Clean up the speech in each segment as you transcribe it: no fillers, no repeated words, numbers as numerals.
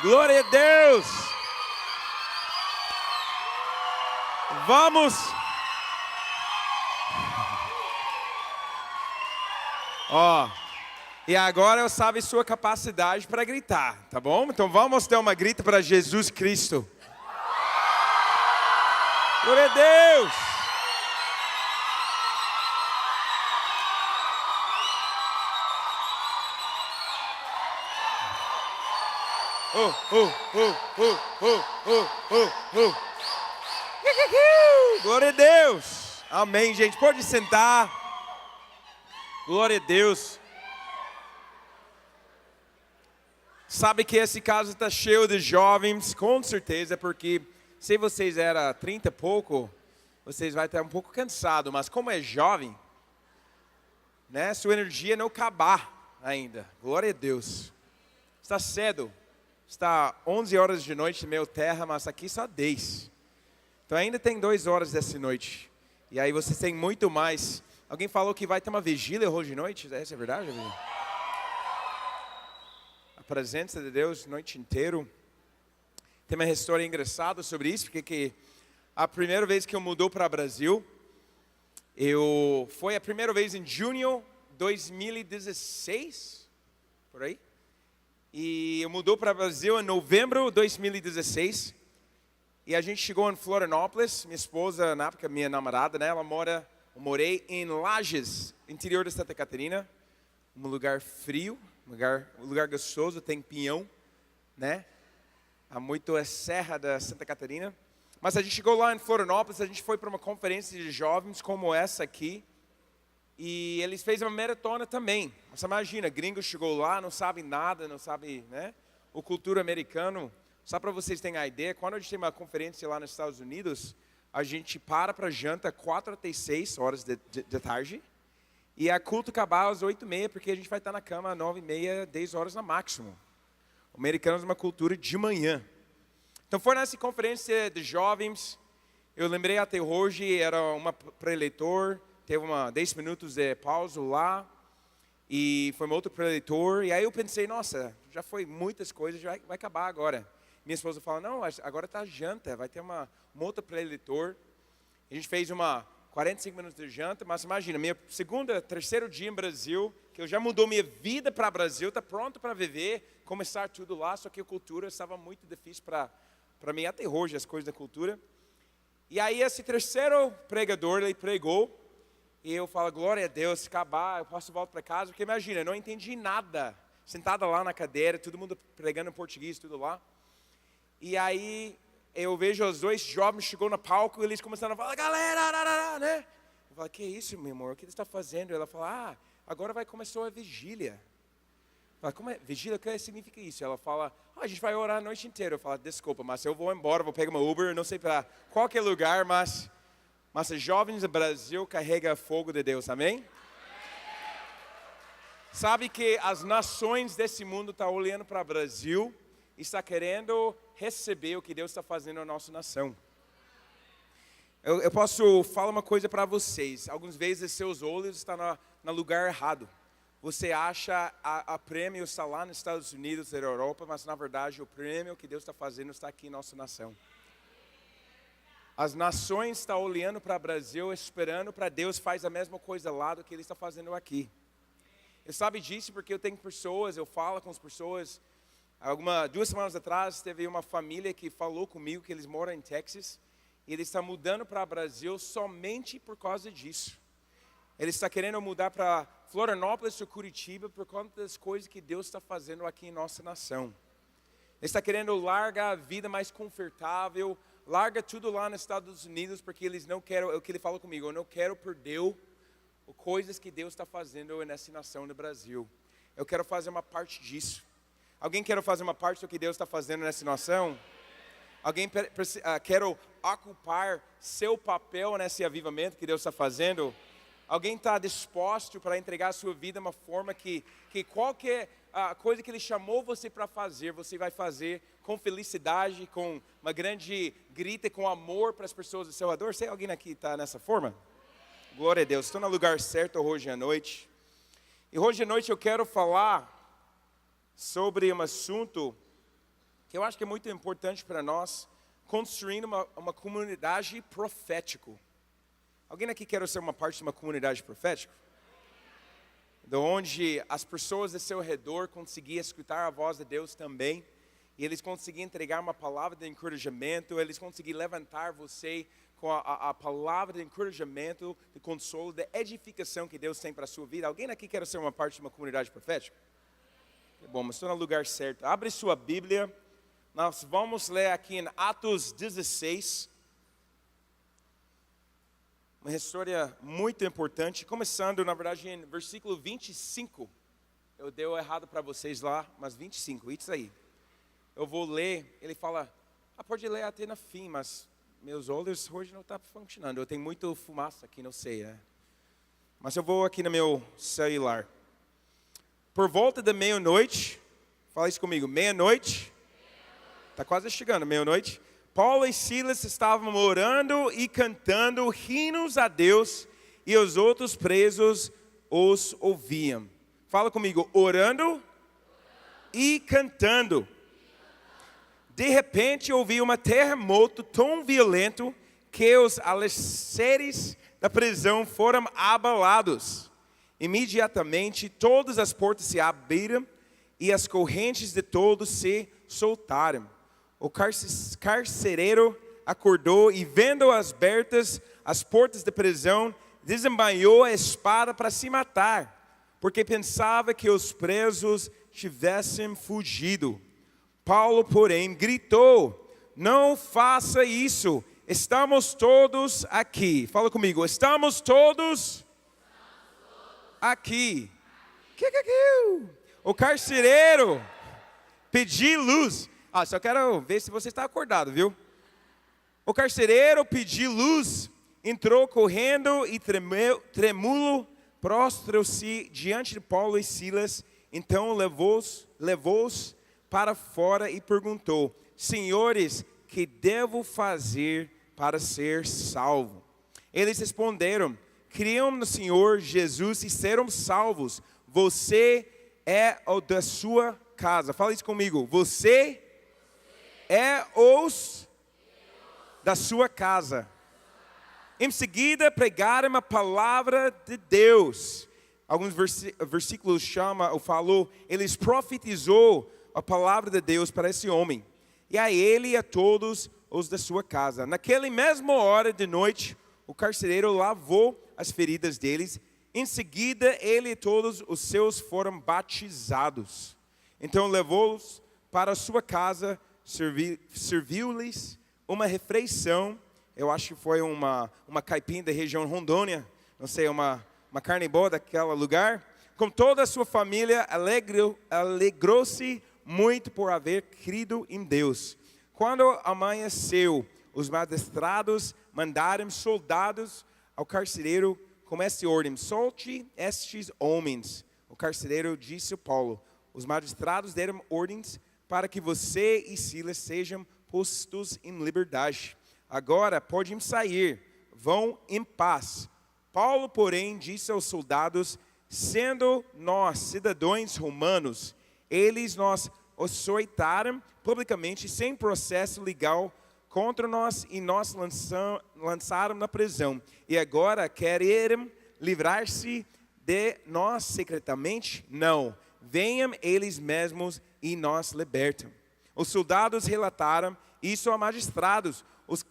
Glória a Deus. Vamos. E agora eu sabe sua capacidade para gritar, tá bom? Então vamos dar uma grita para Jesus Cristo. Glória a Deus. Glória a Deus. Amém, gente. Pode sentar. Glória a Deus. Sabe que esse caso está cheio de jovens, com certeza, porque se vocês eram 30 e pouco, vocês vão estar um pouco cansados, mas como é jovem, né, sua energia não acabar ainda. Glória a Deus. Está cedo. Está 11 horas de noite, meu terra, mas aqui só 10. Então ainda tem 2 horas dessa noite. E aí vocês têm muito mais. Alguém falou que vai ter uma vigília hoje de noite? Isso é verdade? A presença de Deus a noite inteira. Tem uma história engraçada sobre isso, porque a primeira vez que eu mudou para o Brasil, foi a primeira vez em junho de 2016, por aí. E eu mudou para o Brasil em novembro de 2016. E a gente chegou em Florianópolis. Minha esposa, na época, minha namorada, né? Eu morei em Lages, interior de Santa Catarina. Um lugar frio, um lugar gostoso, tem pinhão, né? Há muito é serra da Santa Catarina. Mas a gente chegou lá em Florianópolis, a gente foi para uma conferência de jovens como essa aqui. E eles fez uma maratona também. Você imagina, gringo chegou lá, não sabe nada, não sabe, né? O cultura americano. Só para vocês terem a ideia, quando a gente tem uma conferência lá nos Estados Unidos, a gente para janta 4 até 6 horas da tarde. E a culto acabar às 8h30, porque a gente vai estar na cama às 9h30, 10 horas no máximo. O americano é uma cultura de manhã. Então foi nessa conferência de jovens, eu lembrei até hoje, era uma pré-eleitor, teve 10 minutos de pausa lá, e foi um outro pré-eleitor, e aí eu pensei, nossa, já foi muitas coisas, já vai acabar agora. Minha esposa fala, não, agora está janta, vai ter uma outra pré-eleitor. A gente fez 45 minutos de janta, mas imagina, terceiro dia em Brasil, que eu já mudou minha vida para o Brasil, está pronto para viver, começar tudo lá, só que a cultura estava muito difícil para mim, até hoje, as coisas da cultura. E aí esse terceiro pregador, ele pregou, e eu falo, glória a Deus, se acabar, eu posso voltar para casa, porque imagina, eu não entendi nada, sentada lá na cadeira, todo mundo pregando em português, tudo lá. E aí eu vejo os 2 jovens chegou no palco e eles começaram a falar, galera, né? Eu falo, que isso, meu amor, o que você está fazendo? Ela fala, agora vai começar a vigília. Eu falo, como é? Vigília, o que significa isso? Ela fala, a gente vai orar a noite inteira. Eu falo, desculpa, mas eu vou embora, vou pegar uma Uber, não sei para qualquer lugar, mas os jovens do Brasil carregam fogo de Deus, amém? Sabe que as nações desse mundo estão olhando para o Brasil e está querendo receber o que Deus está fazendo na nossa nação. Eu posso falar uma coisa para vocês. Algumas vezes seus olhos estão no lugar errado. Você acha a prêmio está lá nos Estados Unidos, na Europa, mas na verdade o prêmio que Deus está fazendo está aqui em nossa nação. As nações estão olhando para o Brasil, esperando para Deus faz a mesma coisa lá do que Ele está fazendo aqui. Eu sabe disso porque eu tenho pessoas, eu falo com as pessoas. 2 semanas atrás, teve uma família que falou comigo que eles moram em Texas e eles estão mudando para o Brasil somente por causa disso. Eles estão querendo mudar para Florianópolis ou Curitiba por conta das coisas que Deus está fazendo aqui em nossa nação. Eles estão querendo largar a vida mais confortável, larga tudo lá nos Estados Unidos porque eles não querem, é o que ele falou comigo, eu não quero perder coisas que Deus está fazendo nessa nação do Brasil. Eu quero fazer uma parte disso. Alguém quer fazer uma parte do que Deus está fazendo nessa nação? Alguém quer ocupar seu papel nesse avivamento que Deus está fazendo? Alguém está disposto para entregar a sua vida de uma forma que qualquer coisa que Ele chamou você para fazer, você vai fazer com felicidade, com uma grande grita, com amor para as pessoas do seu redor? Sei alguém aqui está nessa forma? Glória a Deus, estou no lugar certo hoje à noite. E hoje à noite eu quero falar sobre um assunto que eu acho que é muito importante para nós construir uma comunidade profética. Alguém aqui quer ser uma parte de uma comunidade profética? De onde as pessoas ao seu redor conseguiam escutar a voz de Deus também, e eles conseguiam entregar uma palavra de encorajamento, eles conseguiam levantar você com a palavra de encorajamento, de consolo, de edificação que Deus tem para a sua vida. Alguém aqui quer ser uma parte de uma comunidade profética? Que bom, mas estou no lugar certo. Abre sua Bíblia, nós vamos ler aqui em Atos 16, uma história muito importante, começando, na verdade, em versículo 25. Eu dei errado para vocês lá, mas 25, isso aí. Eu vou ler, ele fala, pode ler até no fim, mas meus olhos hoje não estão funcionando. Eu tenho muito fumaça aqui, não sei, né? Mas eu vou aqui no meu celular. Por volta da meia-noite, fala isso comigo, meia-noite. Está quase chegando, meia-noite. Paulo e Silas estavam orando e cantando hinos a Deus, e os outros presos os ouviam. Fala comigo, orando e cantando. De repente ouvi um terremoto tão violento que os alicerces da prisão foram abalados. Imediatamente todas as portas se abriram e as correntes de todos se soltaram. O carcereiro acordou e, vendo abertas as portas da prisão, desembainhou a espada para se matar, porque pensava que os presos tivessem fugido. Paulo, porém, gritou, não faça isso, estamos todos aqui. Fala comigo, estamos todos aqui. O carcereiro pediu luz. Só quero ver se você está acordado, viu? O carcereiro pediu luz, entrou correndo e trêmulo, prostrou-se diante de Paulo e Silas. Então levou-os para fora e perguntou, senhores, que devo fazer para ser salvo? Eles responderam, criam no Senhor Jesus e serão salvos. Você é o da sua casa. Fala isso comigo. Você é os da sua casa. Em seguida, pregaram a palavra de Deus. Alguns versículos falou, eles profetizou a palavra de Deus para esse homem. E a ele e a todos os da sua casa. Naquela mesma hora de noite, o carcereiro lavou as feridas deles. Em seguida, ele e todos os seus foram batizados. Então levou-os para a sua casa, serviu-lhes uma refeição. Eu acho que foi uma caipinha da região Rondônia, não sei, uma carne boa daquele lugar. Com toda a sua família, alegrou-se muito por haver crido em Deus. Quando amanheceu, os magistrados mandaram soldados ao carcereiro com esta ordem, solte estes homens. O carcereiro disse a Paulo, os magistrados deram ordens para que você e Silas sejam postos em liberdade. Agora podem sair, vão em paz. Paulo, porém, disse aos soldados, sendo nós cidadãos romanos, eles nos açoitaram publicamente sem processo legal contra nós e nos lançaram na prisão. E agora querem livrar-se de nós secretamente? Não, venham eles mesmos e nos libertam. Os soldados relataram isso a magistrados, os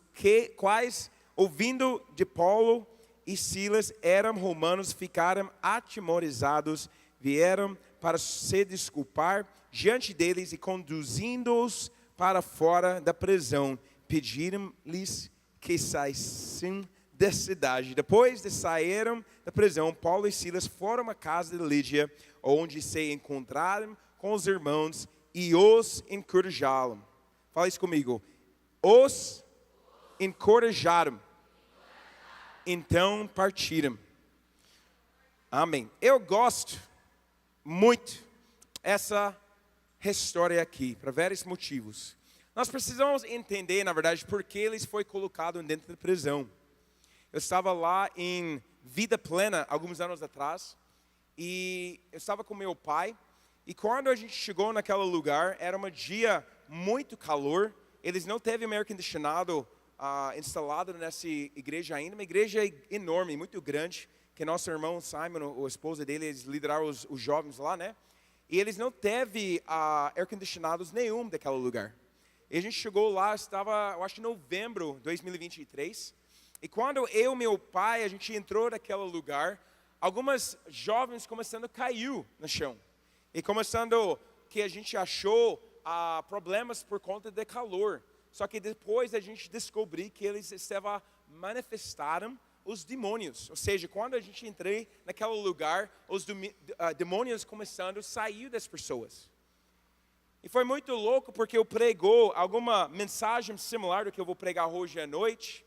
quais, ouvindo de Paulo e Silas, eram romanos, ficaram atemorizados, vieram para se desculpar diante deles e conduzindo-os para fora da prisão, pediram-lhes que saíssem da cidade. Depois de saírem da prisão, Paulo e Silas foram à casa de Lídia, onde se encontraram com os irmãos e os encorajaram. Fala isso comigo. Os encorajaram. Então partiram. Amém. Eu gosto muito essa história aqui, por vários motivos. Nós precisamos entender, na verdade, por que eles foram colocados dentro da prisão. Eu estava lá em Vida Plena, alguns anos atrás, e eu estava com meu pai, e quando a gente chegou naquele lugar, era um dia muito calor. Eles não teve ar condicionado instalado nessa igreja ainda. Uma igreja enorme, muito grande, que nosso irmão Simon, a esposa dele, eles lideraram os jovens lá, né? E eles não teve ar condicionados nenhum daquele lugar. E a gente chegou lá, estava, eu acho, em novembro de 2023. E quando eu e meu pai, a gente entrou naquele lugar, algumas jovens começando a cair no chão. E começando, que a gente achou problemas por conta do calor. Só que depois a gente descobriu que eles estavam manifestaram os demônios. Ou seja, quando a gente entrou naquele lugar, os demônios começando a sair das pessoas. E foi muito louco porque eu pregou alguma mensagem similar do que eu vou pregar hoje à noite.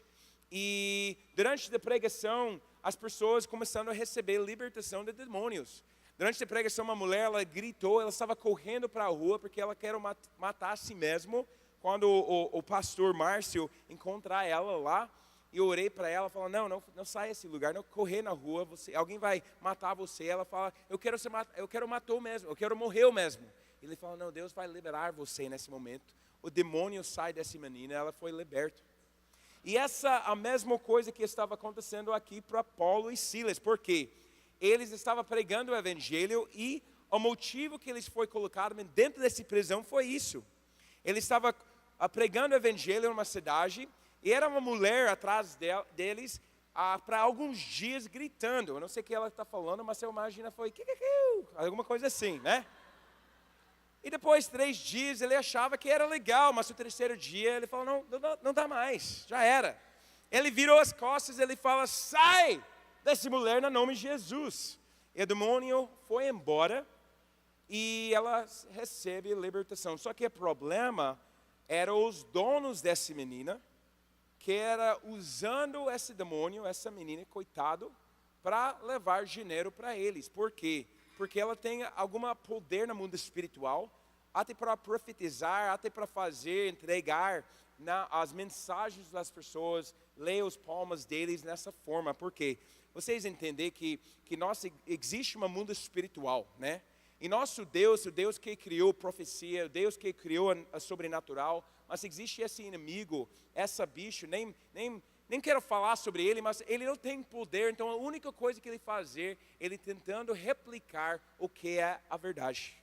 E durante a pregação, as pessoas começaram a receber libertação de demônios. Durante a pregação, uma mulher, ela gritou, ela estava correndo para a rua porque ela queria matar a si mesma. Quando o pastor Márcio encontrar ela lá, eu orei para ela, falou, não saia desse lugar, não correr na rua, alguém vai matar você. Ela fala, eu quero matar mesmo, eu quero morrer mesmo. Ele fala, não, Deus vai liberar você nesse momento. O demônio sai dessa menina, ela foi liberta. E essa a mesma coisa que estava acontecendo aqui para Paulo e Silas, porque eles estavam pregando o evangelho e o motivo que eles foram colocados dentro dessa prisão foi isso. Ele estava pregando o evangelho numa cidade e era uma mulher atrás deles para alguns dias gritando. Eu não sei o que ela está falando, mas eu imagino foi alguma coisa assim, né? E depois de 3 dias ele achava que era legal, mas no terceiro dia ele falou, não dá mais, já era. Ele virou as costas, ele fala, sai dessa mulher no nome de Jesus. E o demônio foi embora e ela recebe libertação. Só que o problema eram os donos dessa menina, que era usando esse demônio, essa menina, coitado, para levar dinheiro para eles. Por quê? Porque ela tem algum poder no mundo espiritual, até para profetizar, até para entregar as mensagens das pessoas, ler os palmas deles nessa forma. Por quê? Vocês entendem que existe um mundo espiritual, né? E nosso Deus, o Deus que criou profecia, o Deus que criou a sobrenatural, mas existe esse inimigo, essa bicho, nem quero falar sobre ele, mas ele não tem poder, então a única coisa que ele fazer, ele tentando replicar o que é a verdade.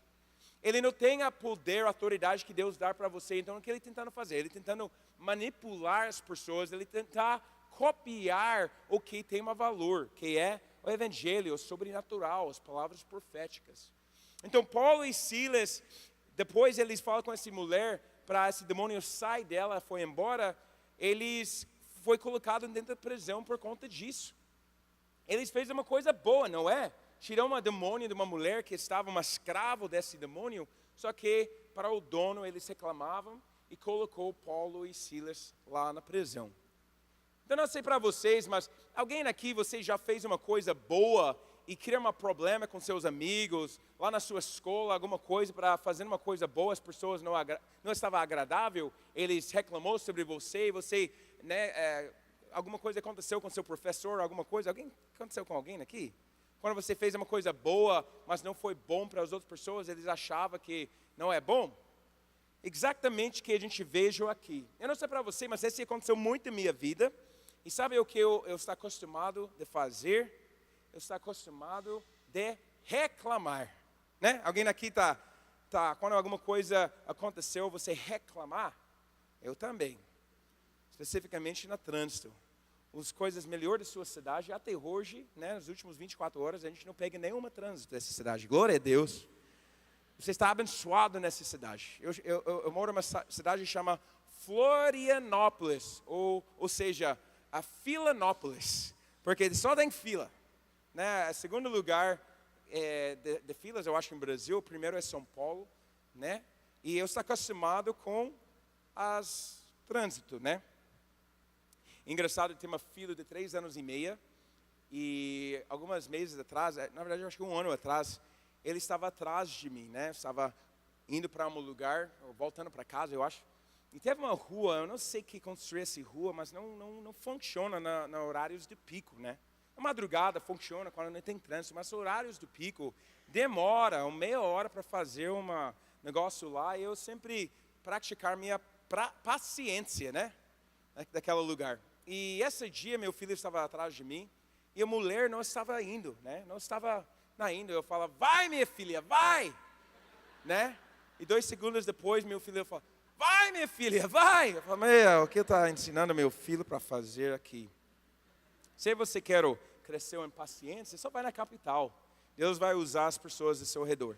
Ele não tem a poder, a autoridade que Deus dá para você, então o que ele tentando fazer? Ele tentando manipular as pessoas, ele tentar copiar o que tem um valor, que é o evangelho, o sobrenatural, as palavras proféticas. Então Paulo e Silas, depois eles falam com essa mulher, para esse demônio sair dela, foi embora, eles foi colocado dentro da prisão por conta disso. Eles fez uma coisa boa, não é? Tirou uma demônio de uma mulher que estava uma escravo desse demônio, só que para o dono eles reclamavam e colocou Paulo e Silas lá na prisão. Então não sei para vocês, mas alguém aqui, você já fez uma coisa boa e cria um problema com seus amigos, lá na sua escola, alguma coisa para fazer uma coisa boa, as pessoas não estavam agradável, eles reclamou sobre você, né, alguma coisa aconteceu com seu professor, alguma coisa, aconteceu com alguém aqui? Quando você fez uma coisa boa, mas não foi bom para as outras pessoas, eles achavam que não é bom? Exatamente o que a gente veja aqui. Eu não sei para você, mas isso aconteceu muito na minha vida. E sabe o que eu estou acostumado de fazer? Eu estou acostumado de reclamar. Né? Alguém aqui quando alguma coisa aconteceu, você reclamar? Eu também. Especificamente no trânsito. As coisas melhores da sua cidade, até hoje, né, nas últimas 24 horas, a gente não pega nenhuma trânsito dessa cidade. Glória a Deus. Você está abençoado nessa cidade. Eu moro numa cidade que chama Florianópolis, ou seja, a Filanópolis, porque só tem fila. Né? O segundo lugar de filas, eu acho, no Brasil, o primeiro é São Paulo, né? E eu estou acostumado com as trânsito, né? Engraçado, tem uma filha de 3 anos e meio, e alguns meses atrás, na verdade eu acho que 1 ano atrás, ele estava atrás de mim, né? Estava indo para um lugar, voltando para casa, eu acho. E teve uma rua, eu não sei que construiu essa rua, mas não funciona na horários de pico, né? Na madrugada funciona quando não tem trânsito, mas horários do pico demora meia hora para fazer um negócio lá. E eu sempre praticar minha paciência, né? Daquele lugar. E esse dia meu filho estava atrás de mim e a mulher não estava indo, né? Não estava indo. Eu falava, vai minha filha, vai, né? E 2 segundos depois meu filho fala, vai minha filha, vai. Eu falo, o que está ensinando meu filho para fazer aqui? Se você quer crescer em paciência, só vai na capital. Deus vai usar as pessoas ao seu redor.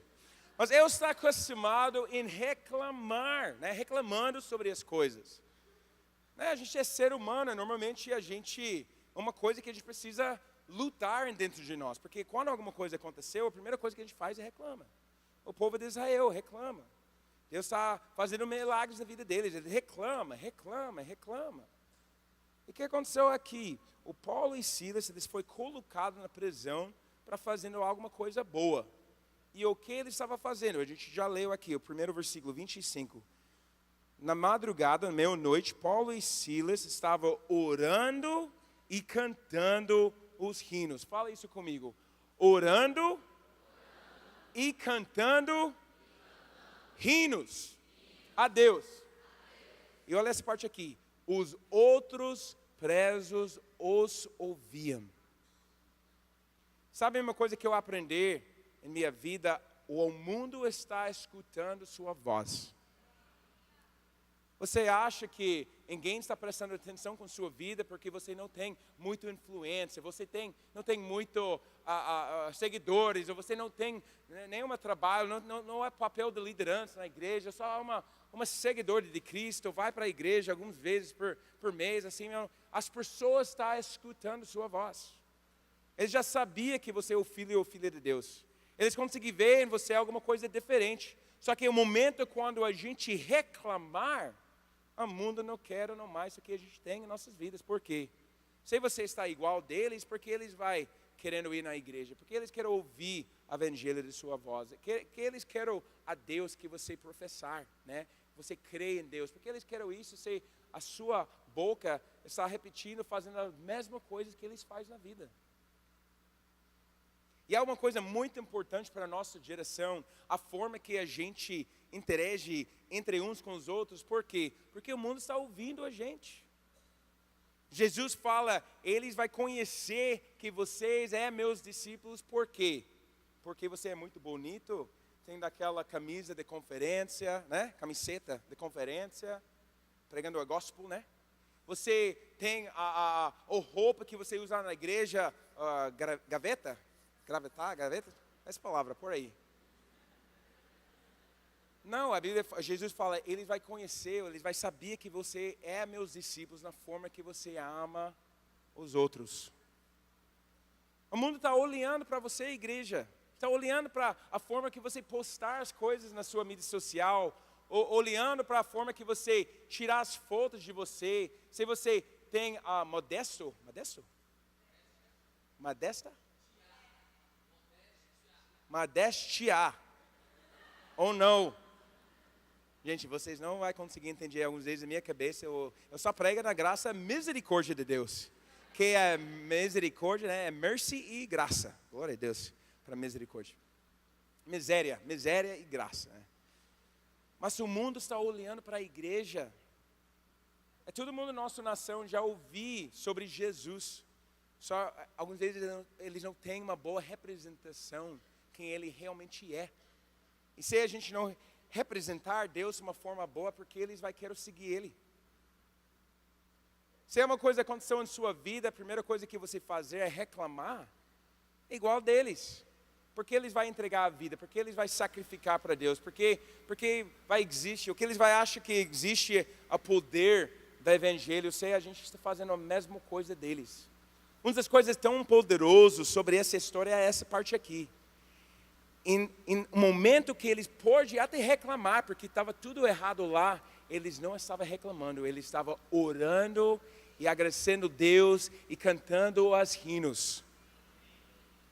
Mas eu estou acostumado em reclamar, né? Reclamando sobre as coisas. Né? A gente é ser humano, normalmente uma coisa que a gente precisa lutar dentro de nós. Porque quando alguma coisa aconteceu, a primeira coisa que a gente faz é reclama. O povo de Israel reclama. Deus está fazendo milagres na vida deles. Ele reclama. E o que aconteceu aqui? O Paulo e Silas, eles foram colocados na prisão para fazendo alguma coisa boa. E o que ele estava fazendo? A gente já leu aqui, o primeiro versículo, 25. Na madrugada, meia-noite, Paulo e Silas estavam orando e cantando os hinos. Fala isso comigo. Orando e cantando hinos a Deus. E olha essa parte aqui. Os outros presos os ouviam. Sabe uma coisa que eu aprendi em minha vida? O mundo está escutando sua voz. Você acha que ninguém está prestando atenção com sua vida porque você não tem muita influência, você não tem muito seguidores, ou você não tem nenhum trabalho, não é papel de liderança na igreja, só uma seguidora de Cristo, vai para a igreja algumas vezes por mês, assim, as pessoas estão escutando sua voz. Eles já sabiam que você é o filho ou filha de Deus. Eles conseguem ver em você alguma coisa diferente. Só que o momento quando a gente reclamar, o mundo não quer não mais o que a gente tem em nossas vidas. Por quê? Se você está igual deles, porque eles vão querendo ir na igreja, porque eles querem ouvir o evangelho de sua voz, que eles querem a Deus que você professar, né? Você crê em Deus, porque eles querem isso, a sua boca está repetindo, fazendo as mesmas coisas que eles fazem na vida. E há uma coisa muito importante para a nossa geração, a forma que a gente interage entre uns com os outros. Por quê? Porque o mundo está ouvindo a gente. Jesus fala, eles vão conhecer que vocês são meus discípulos. Por quê? Porque você é muito bonito, tem daquela camisa de conferência, né? Camiseta de conferência, pregando a gospel, né? Você tem a roupa que você usa na igreja, gaveta? Graveta? Essa palavra, por aí. Não, a Bíblia, Jesus fala, ele vai conhecer, ele vai saber que você é meus discípulos na forma que você ama os outros. O mundo está olhando para você, igreja. Está olhando para a forma que você postar as coisas na sua mídia social, olhando para a forma que você tirar as fotos de você. Se você tem modesta? Modéstia. Ou não. Gente, vocês não vão conseguir entender algumas vezes na minha cabeça. Eu só prego na graça, misericórdia de Deus. Que é misericórdia, né? É mercy e graça. Glória a Deus para misericórdia. Miséria e graça. Né? Mas o mundo está olhando para a igreja. Todo mundo na nossa nação já ouviu sobre Jesus. Só algumas vezes eles não têm uma boa representação quem ele realmente é. E se a gente não representar Deus de uma forma boa, porque eles vão querer seguir ele. Se uma coisa aconteceu em sua vida, a primeira coisa que você fazer é reclamar, é igual deles. Porque eles vão entregar a vida, porque eles vão sacrificar para Deus, porque vai existir, o que eles vão achar que existe o poder do evangelho, se a gente está fazendo a mesma coisa deles. Uma das coisas tão poderosas sobre essa história é essa parte aqui. Em um momento que eles podem até reclamar, porque estava tudo errado lá, eles não estavam reclamando, eles estavam orando e agradecendo Deus e cantando as hinos.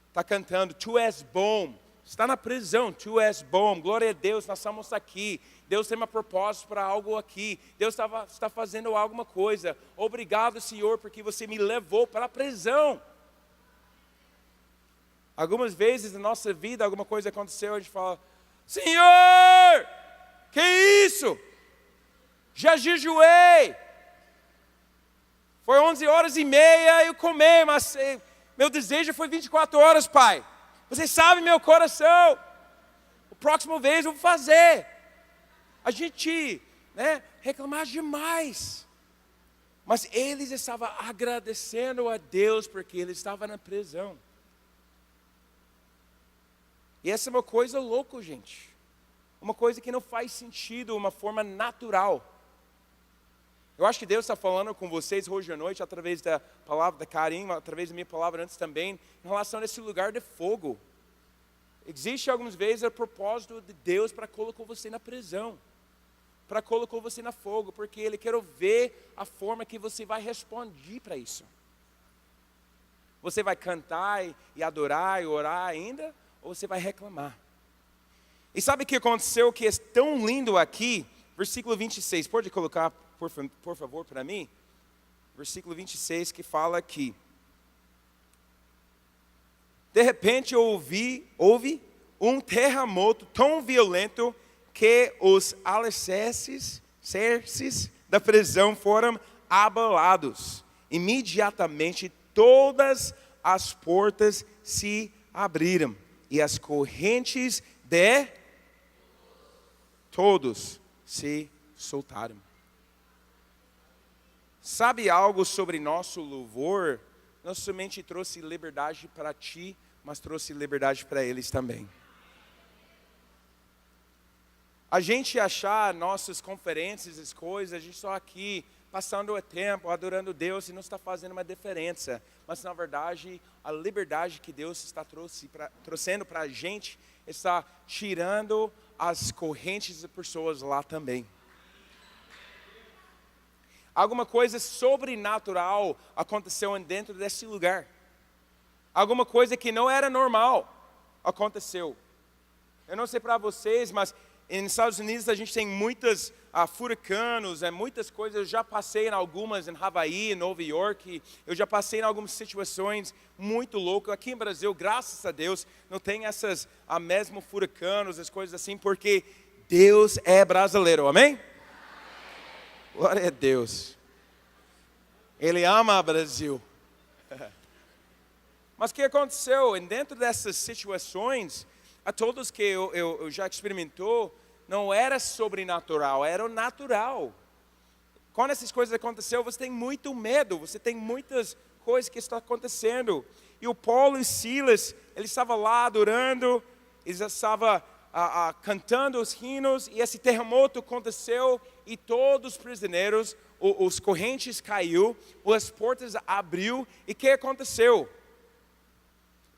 Está cantando, tu és bom, está na prisão, tu és bom, glória a Deus, nós estamos aqui. Deus tem um propósito para algo aqui, Deus está fazendo alguma coisa. Obrigado, Senhor, porque você me levou para a prisão. Algumas vezes na nossa vida, alguma coisa aconteceu, a gente fala, Senhor, que isso? Já jejuei. Foi 11h30 eu comi, mas meu desejo foi 24 horas, Pai. Você sabe meu coração. O próximo vez eu vou fazer. A gente, reclamar demais. Mas eles estavam agradecendo a Deus porque ele estava na prisão. E essa é uma coisa louca, gente. Uma coisa que não faz sentido, uma forma natural. Eu acho que Deus está falando com vocês hoje à noite, através da palavra da Karim, através da minha palavra antes também, em relação a esse lugar de fogo. Existe algumas vezes o propósito de Deus para colocar você na prisão, para colocar você na fogo, porque Ele quer ver a forma que você vai responder para isso. Você vai cantar e adorar e orar ainda, ou você vai reclamar? E sabe o que aconteceu que é tão lindo aqui? Versículo 26, pode colocar por favor para mim? Versículo 26 que fala aqui. De repente houve um terremoto tão violento que os alicerces da prisão foram abalados. Imediatamente todas as portas se abriram e as correntes de todos se soltaram. Sabe algo sobre nosso louvor? Não somente trouxe liberdade para ti, mas trouxe liberdade para eles também. A gente achar nossas conferências, as coisas, a gente só aqui passando o tempo, adorando Deus e não está fazendo uma diferença. Mas na verdade, a liberdade que Deus está trouxendo para a gente está tirando as correntes de pessoas lá também. Alguma coisa sobrenatural aconteceu dentro desse lugar. Alguma coisa que não era normal aconteceu. Eu não sei para vocês, mas nos Estados Unidos a gente tem muitos furacões, muitas coisas. Eu já passei em algumas, em Havaí, em Nova York. Eu já passei em algumas situações muito loucas. Aqui em Brasil, graças a Deus, não tem essas mesmo furacões, as coisas assim, porque Deus é brasileiro, amém? Glória a Deus. Ele ama o Brasil. Mas o que aconteceu? Dentro dessas situações, a todos que eu já experimentou, não era sobrenatural, era o natural. Quando essas coisas aconteceram, você tem muito medo, você tem muitas coisas que estão acontecendo. E o Paulo e Silas, eles estavam lá adorando, eles estavam cantando os hinos, e esse terremoto aconteceu, e todos os prisioneiros, os correntes caiu, as portas abriu, e o que aconteceu?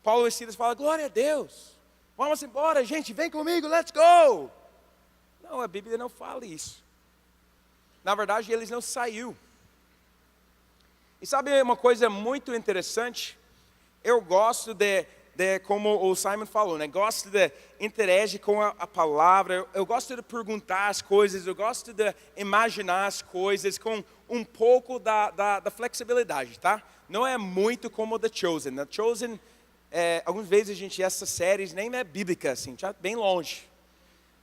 Paulo e Silas falam, glória a Deus, vamos embora, gente, vem comigo, let's go. Não, a Bíblia não fala isso. Na verdade, eles não saíram. E sabe uma coisa muito interessante? Eu gosto como o Simon falou, gosto de interagir com a palavra, eu gosto de perguntar as coisas, eu gosto de imaginar as coisas com um pouco da flexibilidade, tá? Não é muito como The Chosen. The Chosen, algumas vezes essas séries nem é bíblica, assim, já bem longe.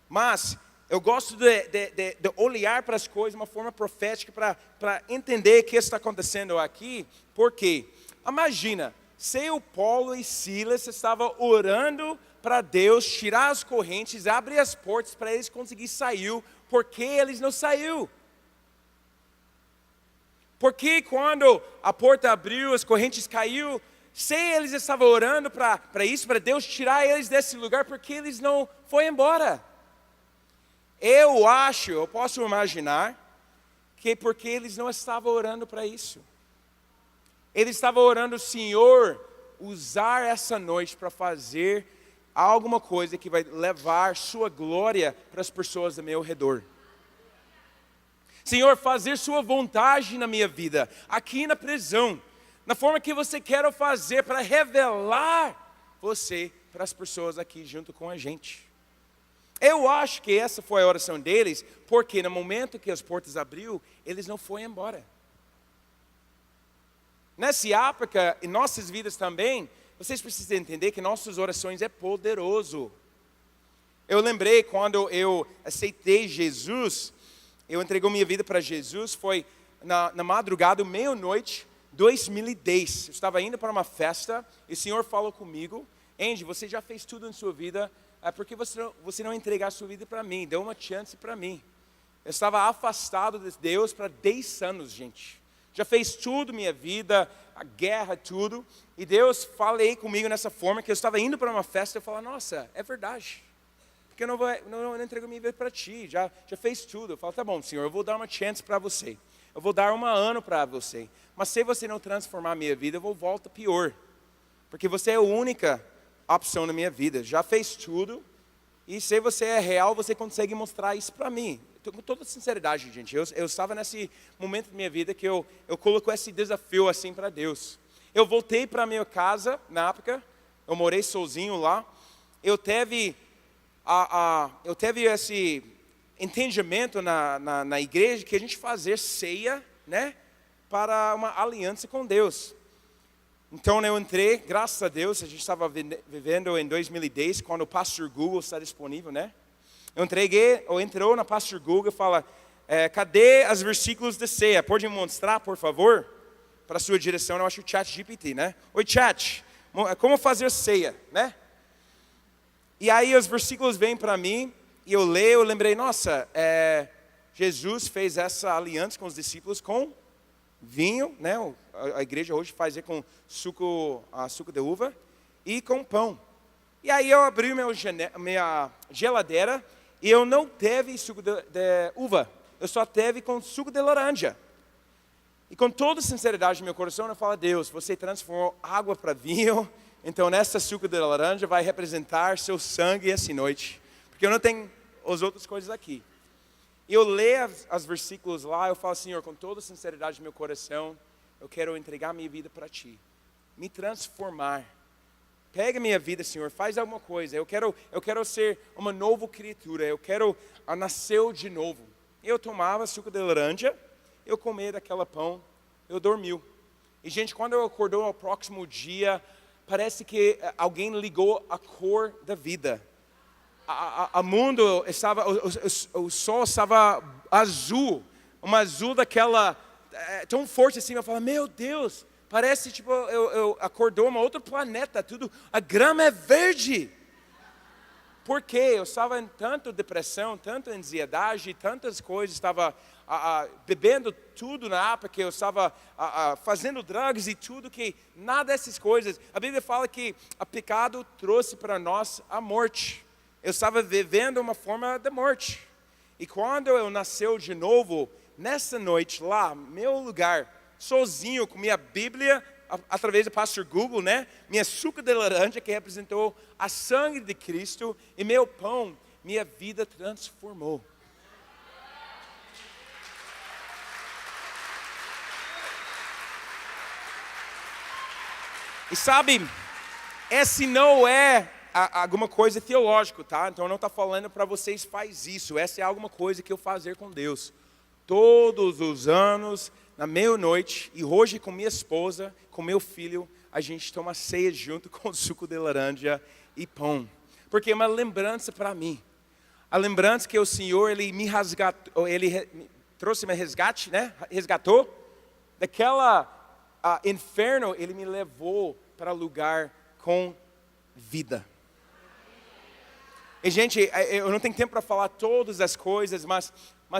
Mas eu gosto de olhar para as coisas de uma forma profética para entender o que está acontecendo aqui, porque imagina, se o Paulo e Silas estavam orando para Deus tirar as correntes, abrir as portas para eles conseguirem sair, por que eles não saíram? Porque quando a porta abriu, as correntes caiu, se eles estavam orando para isso, para Deus tirar eles desse lugar, porque eles não foram embora? Eu posso imaginar que porque eles não estavam orando para isso. Eles estavam orando, Senhor, usar essa noite para fazer alguma coisa que vai levar sua glória para as pessoas ao meu redor. Senhor, fazer sua vontade na minha vida, aqui na prisão, na forma que você quer fazer para revelar você para as pessoas aqui junto com a gente. Eu acho que essa foi a oração deles, porque no momento que as portas abriu, eles não foram embora. Nessa época, em nossas vidas também, vocês precisam entender que nossas orações é poderoso. Eu lembrei quando eu aceitei Jesus, eu entreguei minha vida para Jesus, foi na madrugada, meia-noite, 2010. Eu estava indo para uma festa e o Senhor falou comigo: Andy, você já fez tudo na sua vida, por que você não entregar a sua vida para mim? Deu uma chance para mim. Eu estava afastado de Deus para 10 anos, gente. Já fez tudo minha vida, a guerra, tudo. E Deus falei comigo nessa forma, que eu estava indo para uma festa e eu falei: nossa, é verdade. Porque eu não entrego minha vida para ti, já fez tudo. Eu falo: tá bom, Senhor, eu vou dar uma chance para você. Eu vou dar 1 ano para você. Mas se você não transformar a minha vida, eu vou voltar pior. Porque você é a única opção na minha vida. Já fez tudo. E se você é real, você consegue mostrar isso para mim. Com toda sinceridade, gente. Eu estava nesse momento da minha vida que eu coloco esse desafio assim para Deus. Eu voltei para a minha casa, na época. Eu morei sozinho lá. Eu teve esse entendimento na igreja que a gente fazer ceia, né, para uma aliança com Deus. Então eu entrei, graças a Deus, a gente estava vivendo em 2010, quando o Pastor Google está disponível, né? Entrou na Pastor Google e fala: cadê os versículos de ceia? Pode me mostrar, por favor? Para a sua direção, eu acho o ChatGPT, né? Oi, Chat, como fazer ceia, né? E aí os versículos vêm para mim, e eu leio, eu lembrei: nossa, Jesus fez essa aliança com os discípulos com vinho, né? A igreja hoje faz com suco de uva e com pão. E aí eu abri minha geladeira e eu não teve suco de uva, eu só teve com suco de laranja. E com toda sinceridade no meu coração eu falo: Deus, você transformou água para vinho, então nessa suco de laranja vai representar seu sangue essa noite, porque eu não tenho as outras coisas aqui. E eu leio os versículos lá, eu falo: Senhor, com toda sinceridade no meu coração, eu quero entregar minha vida para Ti, me transformar. Pega minha vida, Senhor, faz alguma coisa. Eu quero ser uma nova criatura, eu quero nascer de novo. Eu tomava suco de laranja, eu comia daquela pão, eu dormi. E gente, quando eu acordou no próximo dia, parece que alguém ligou a cor da vida. O mundo estava, o sol estava azul, uma azul daquela, tão forte assim. Eu falo: meu Deus, parece tipo, eu acordou um outro planeta, tudo, a grama é verde. Por quê? Eu estava em tanta depressão, tanta ansiedade, tantas coisas, estava bebendo tudo na época, que eu estava fazendo drogas e tudo, que nada dessas coisas. A Bíblia fala que o pecado trouxe para nós a morte. Eu estava vivendo uma forma de morte. E quando eu nasceu de novo, nessa noite lá, meu lugar, sozinho, com minha Bíblia, através do Pastor Google, né? Minha suco de laranja, que representou a sangue de Cristo, e meu pão, minha vida transformou. E sabe, esse não é alguma coisa teológica, tá? Então não está falando para vocês faz isso. Essa é alguma coisa que eu fazer com Deus. Todos os anos, na meia-noite, e hoje com minha esposa, com meu filho, a gente toma ceia junto com suco de laranja e pão. Porque é uma lembrança para mim. A lembrança que o Senhor, Ele me resgatou, Ele trouxe meu resgate, né? Resgatou. Daquela inferno, Ele me levou para lugar com vida. E gente, eu não tenho tempo para falar todas as coisas, mas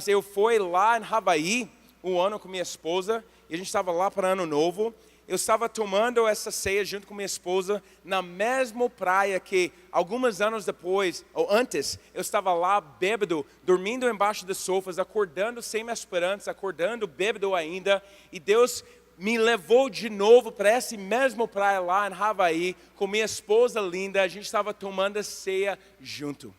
eu fui lá em Havaí, um ano com minha esposa, e a gente estava lá para Ano Novo. Eu estava tomando essa ceia junto com minha esposa, na mesma praia que alguns anos depois, ou antes, eu estava lá bêbado, dormindo embaixo dos sofás, acordando sem esperança, acordando bêbado ainda, e Deus me levou de novo para essa mesma praia lá em Havaí, com minha esposa linda. A gente estava tomando a ceia junto.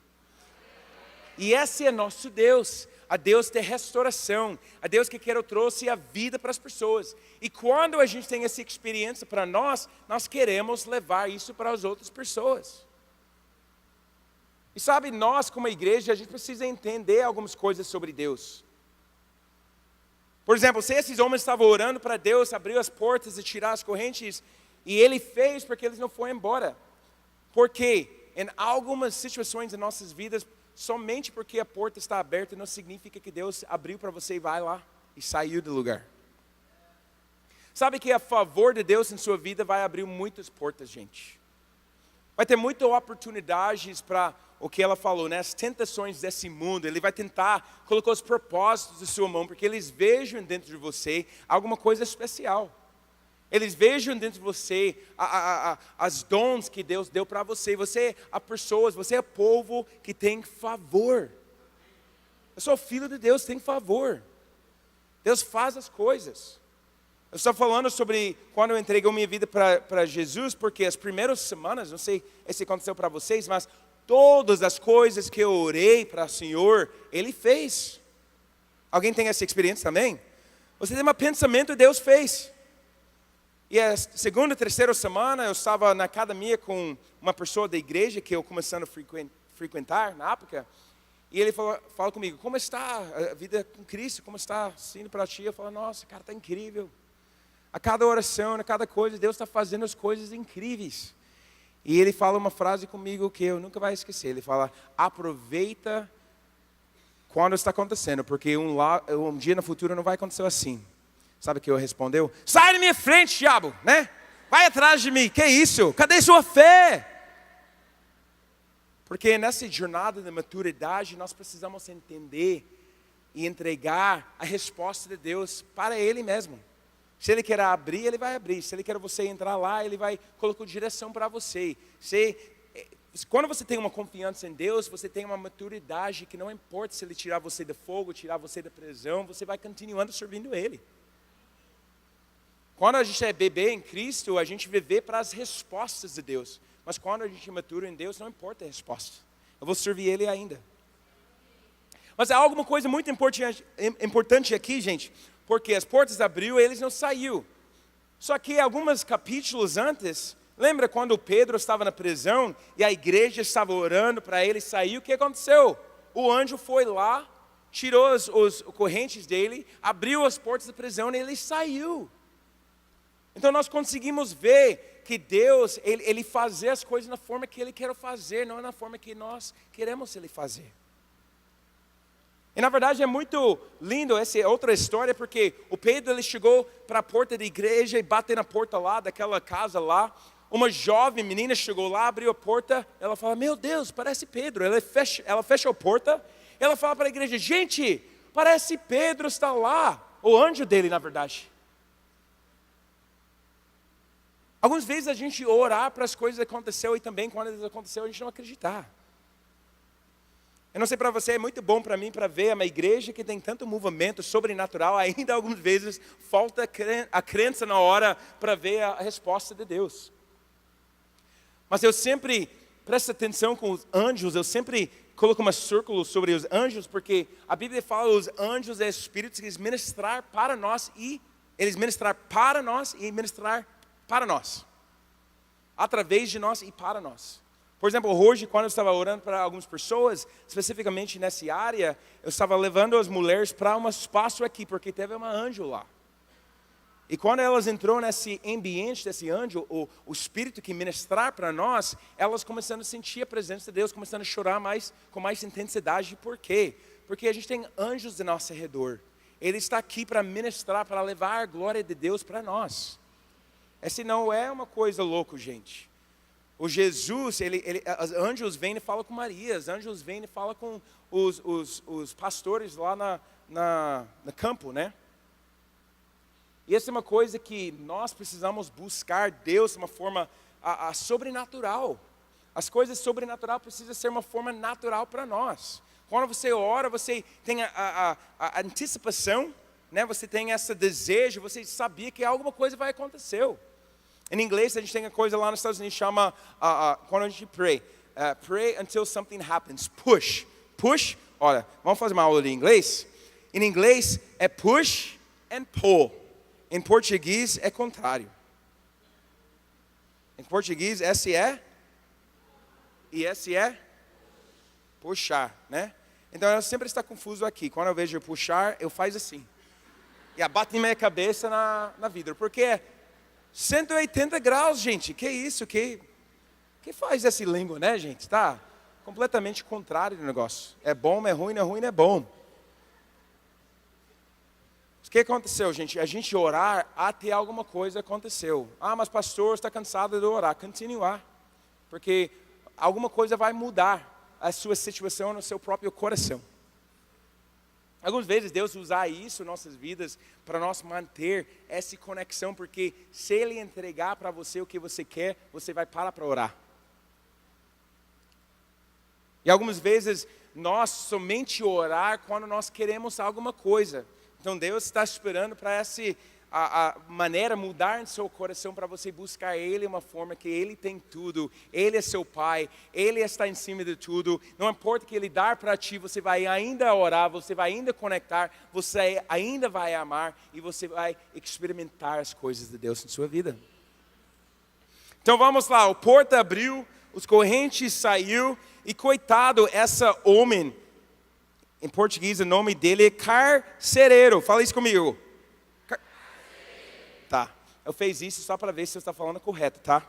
E esse é nosso Deus, a Deus de restauração, a Deus que trouxe a vida para as pessoas. E quando a gente tem essa experiência para nós queremos levar isso para as outras pessoas. E sabe, nós como igreja, a gente precisa entender algumas coisas sobre Deus. Por exemplo, se esses homens estavam orando para Deus abrir as portas e tirar as correntes, e Ele fez porque eles não foram embora. Porque em algumas situações em nossas vidas, somente porque a porta está aberta não significa que Deus abriu para você e vai lá e saiu do lugar. Sabe que a favor de Deus em sua vida vai abrir muitas portas, gente. Vai ter muitas oportunidades para o que ela falou, né? As tentações desse mundo. Ele vai tentar colocar os propósitos de sua mão, porque eles vejam dentro de você alguma coisa especial. Eles vejam dentro de você as dons que Deus deu para você. Você é pessoas, você é povo que tem favor. Eu sou filho de Deus, tem favor. Deus faz as coisas. Eu estou falando sobre quando eu entreguei minha vida para Jesus, porque as primeiras semanas, não sei se aconteceu para vocês, mas todas as coisas que eu orei para o Senhor, Ele fez. Alguém tem essa experiência também? Você tem um pensamento e Deus fez. E a segunda, terceira semana, eu estava na academia com uma pessoa da igreja que eu começando a frequentar na época. E ele fala comigo, como está a vida com Cristo? Como está sendo para ti? Eu falo, nossa, cara, está incrível. A cada oração, a cada coisa, Deus está fazendo as coisas incríveis. E ele fala uma frase comigo que eu nunca vou esquecer. Ele fala, aproveita quando está acontecendo, porque um dia no futuro não vai acontecer assim. Sabe o que eu respondeu? Sai da minha frente, diabo, né? Vai atrás de mim, que isso? Cadê sua fé? Porque nessa jornada de maturidade, nós precisamos entender e entregar a resposta de Deus para Ele mesmo. Se Ele quer abrir, Ele vai abrir. Se Ele quer você entrar lá, Ele vai colocar direção para você. Quando você tem uma confiança em Deus, você tem uma maturidade que não importa se Ele tirar você do fogo, tirar você da prisão, você vai continuando servindo Ele. Quando a gente é bebê em Cristo, a gente vive para as respostas de Deus. Mas quando a gente é maduro em Deus, não importa a resposta. Eu vou servir Ele ainda. Mas há alguma coisa muito importante aqui, gente. Porque as portas abriu e eles não saíram. Só que alguns capítulos antes, lembra quando Pedro estava na prisão e a igreja estava orando para ele sair? O que aconteceu? O anjo foi lá, tirou os correntes dele, abriu as portas da prisão e ele saiu. Então nós conseguimos ver que Deus, Ele faz as coisas na forma que Ele quer fazer, não na forma que nós queremos Ele fazer. E na verdade é muito lindo essa outra história, porque o Pedro ele chegou para a porta da igreja e bateu na porta lá, daquela casa lá. Uma jovem menina chegou lá, abriu a porta, ela fala, meu Deus, parece Pedro. Ela fecha a porta, ela fala para a igreja, gente, parece Pedro está lá. O anjo dele, na verdade. Algumas vezes a gente orar para as coisas acontecer e também quando elas aconteceram a gente não acreditar. Eu não sei para você, é muito bom para mim para ver uma igreja que tem tanto movimento sobrenatural, ainda algumas vezes falta a crença na hora para ver a resposta de Deus. Mas eu sempre presto atenção com os anjos, eu sempre coloco um círculo sobre os anjos, porque a Bíblia fala que os anjos é espíritos que eles ministrar para nós e ministrar para nós, através de nós e para nós. Por exemplo, hoje, quando eu estava orando para algumas pessoas, especificamente nessa área, eu estava levando as mulheres para um espaço aqui, porque teve uma anjo lá. E quando elas entrou nesse ambiente desse anjo, o Espírito que ministrar para nós, elas começaram a sentir a presença de Deus, começando a chorar com mais intensidade. Por quê? Porque a gente tem anjos ao nosso redor. Ele está aqui para ministrar, para levar a glória de Deus para nós. Essa não é uma coisa louca, gente. O Jesus, os anjos vêm e falam com Maria, os anjos vêm e falam com os pastores lá no campo, né? E essa é uma coisa que nós precisamos buscar Deus de uma forma sobrenatural. As coisas sobrenaturais precisam ser uma forma natural para nós. Quando você ora, você tem a antecipação, né? Você tem esse desejo, você sabia que alguma coisa vai acontecer. Em inglês, a gente tem uma coisa lá nos Estados Unidos, chama, quando a gente pray until something happens, push. Push, olha, vamos fazer uma aula de inglês? Em inglês, é push and pull. Em português, é contrário. Em português, S é, e S é puxar, né? Então, eu sempre estou confuso aqui. Quando eu vejo puxar, eu faço assim. E abato em minha cabeça na vidro, porque é 180 graus, gente, que isso, que faz essa língua, né, gente, tá completamente contrário do negócio. É bom, é ruim, é ruim, é bom. O que aconteceu, gente? A gente orar até alguma coisa aconteceu. Mas pastor, está cansado de orar. Continuar. Porque alguma coisa vai mudar a sua situação no seu próprio coração. Algumas vezes Deus usa isso em nossas vidas para nós manter essa conexão, porque se Ele entregar para você o que você quer, você vai parar para orar. E algumas vezes nós somente orar quando nós queremos alguma coisa. Então Deus está esperando para a maneira mudar em seu coração, para você buscar Ele uma forma que Ele tem tudo. Ele é seu Pai, Ele está em cima de tudo. Não importa o que Ele dar para ti, você vai ainda orar, você vai ainda conectar, você ainda vai amar e você vai experimentar as coisas de Deus em sua vida. Então vamos lá, o porta abriu, os correntes saiu e coitado essa homem. Em português, o nome dele é carcereiro. Fala isso comigo. Tá. Eu fiz isso só para ver se você está falando correto, tá?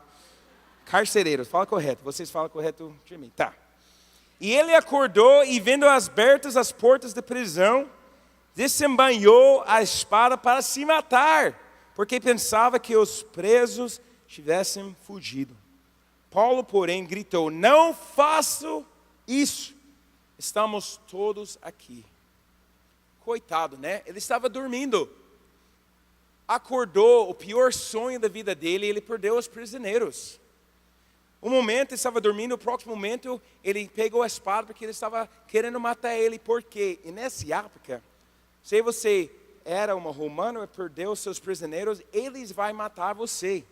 Carcereiro, fala correto. Vocês falam correto de mim. Tá. E ele acordou e, vendo abertas as portas da prisão, desembanhou a espada para se matar, porque pensava que os presos tivessem fugido. Paulo, porém, gritou: não faço isso. Estamos todos aqui. Coitado, né? Ele estava dormindo. Acordou, o pior sonho da vida dele, ele perdeu os prisioneiros. Um momento ele estava dormindo, o próximo momento ele pegou a espada porque ele estava querendo matar ele. Por quê? E nessa época, se você era uma romana e perdeu os seus prisioneiros, eles vão matar você.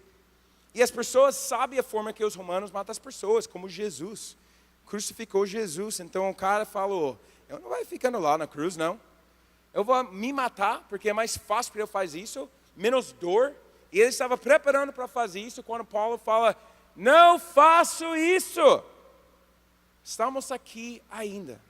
E as pessoas sabem a forma que os romanos matam as pessoas, como Jesus. Crucificou Jesus, então o cara falou: eu não vou ficando lá na cruz, não. Eu vou me matar, porque é mais fácil para eu fazer isso, menos dor. E ele estava preparando para fazer isso, quando Paulo fala: não faço isso. Estamos aqui ainda.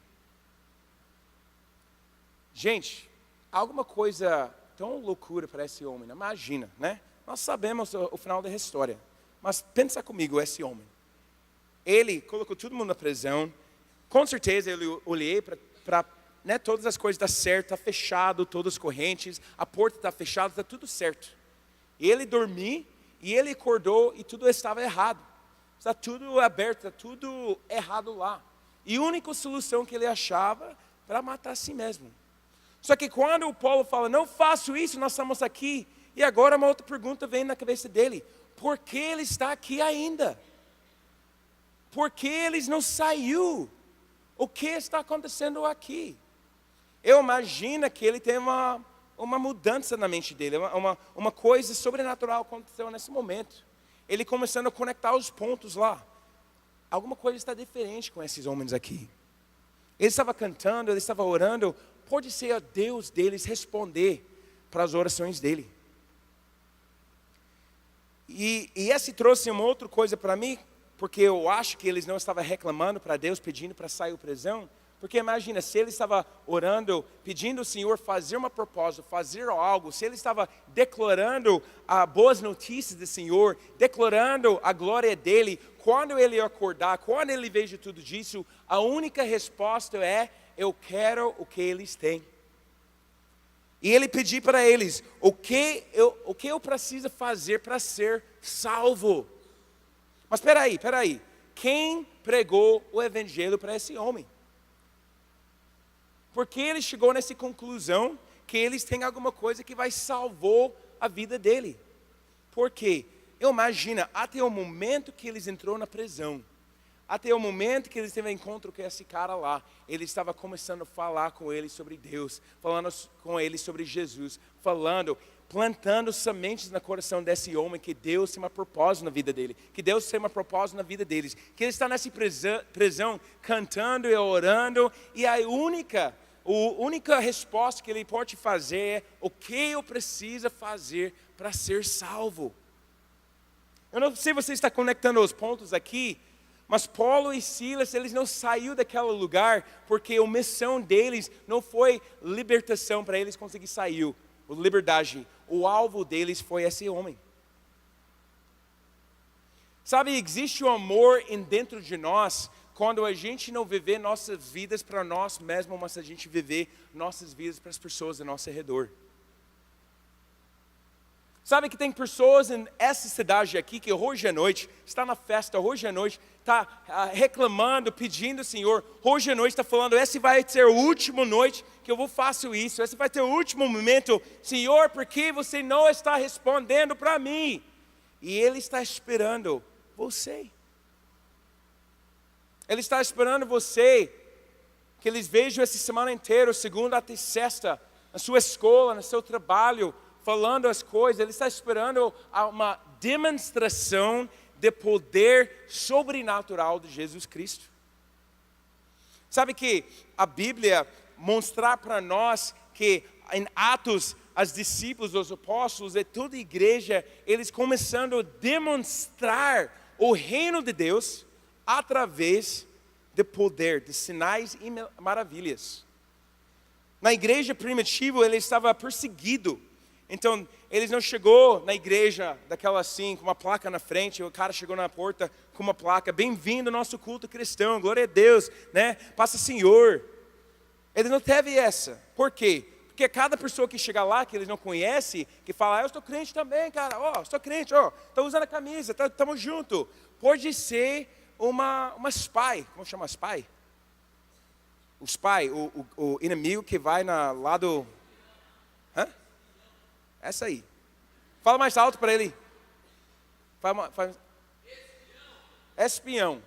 Gente, alguma coisa tão loucura para esse homem, imagina, né? Nós sabemos o final da história, mas pensa comigo, esse homem. Ele colocou todo mundo na prisão. Com certeza eu olhei para todas as coisas estão certo, está fechado, todas as correntes, a porta está fechada, está tudo certo. E ele dormiu e ele acordou e tudo estava errado. Está tudo aberto, está tudo errado lá. E a única solução que ele achava para matar a si mesmo. Só que quando o Paulo fala: não faço isso, nós estamos aqui. E agora uma outra pergunta vem na cabeça dele: por que ele está aqui ainda? Por que eles não saiu? O que está acontecendo aqui? Eu imagino que ele tem uma mudança na mente dele, uma coisa sobrenatural aconteceu nesse momento. Ele começando a conectar os pontos lá. Alguma coisa está diferente com esses homens aqui. Ele estava cantando, ele estava orando. Pode ser a Deus deles responder para as orações dele. E esse trouxe uma outra coisa para mim, porque eu acho que eles não estavam reclamando para Deus, pedindo para sair da prisão. Porque imagina, se ele estava orando, pedindo ao Senhor fazer uma propósito, fazer algo, se ele estava declarando as boas notícias do Senhor, declarando a glória dele, quando ele acordar, quando ele veja tudo isso, a única resposta é: eu quero o que eles têm. E ele pediu para eles: o que eu preciso fazer para ser salvo? Mas espera aí, quem pregou o evangelho para esse homem? Porque ele chegou nessa conclusão que eles têm alguma coisa que vai salvar a vida dele. Por quê? Eu imagino, até o momento que eles entrou na prisão, até o momento que eles teve um encontro com esse cara lá, ele estava começando a falar com ele sobre Deus, falando com ele sobre Jesus, plantando sementes no coração desse homem, que Deus tem uma propósito na vida dele, que Deus tem uma propósito na vida deles, que ele está nessa prisão cantando e orando, e a única resposta que ele pode fazer é: o que eu preciso fazer para ser salvo? Eu não sei se você está conectando os pontos aqui, mas Paulo e Silas, eles não saíram daquele lugar porque a missão deles não foi libertação para eles conseguir sair, liberdade. O alvo deles foi esse homem. Sabe, existe um amor dentro de nós quando a gente não viver nossas vidas para nós mesmos, mas a gente viver nossas vidas para as pessoas ao nosso redor. Sabe que tem pessoas nessa cidade aqui que hoje à noite, está na festa, hoje à noite, está reclamando, pedindo ao Senhor, hoje à noite está falando, essa vai ser a última noite que eu vou fazer isso, esse vai ser o último momento, Senhor, por que você não está respondendo para mim? E Ele está esperando você. Ele está esperando você, que eles vejam essa semana inteira, segunda até sexta, na sua escola, no seu trabalho, falando as coisas. Ele está esperando uma demonstração de poder sobrenatural de Jesus Cristo. Sabe que a Bíblia mostrar para nós que em Atos, os discípulos, os apóstolos e toda a igreja, eles começando a demonstrar o reino de Deus através de poder, de sinais e maravilhas. Na igreja primitiva, ele estava perseguido. Então, eles não chegou na igreja daquela assim, com uma placa na frente, o cara chegou na porta com uma placa, bem-vindo ao nosso culto cristão, glória a Deus, né? Passa Senhor. Ele não teve essa. Por quê? Porque cada pessoa que chega lá, que eles não conhecem, que fala, eu estou crente também, cara, estou crente, estou usando a camisa, estamos juntos. Pode ser uma spy, como chama spy? O spy, o inimigo que vai na lado... Hã? Essa aí. Fala mais alto para ele. Espião.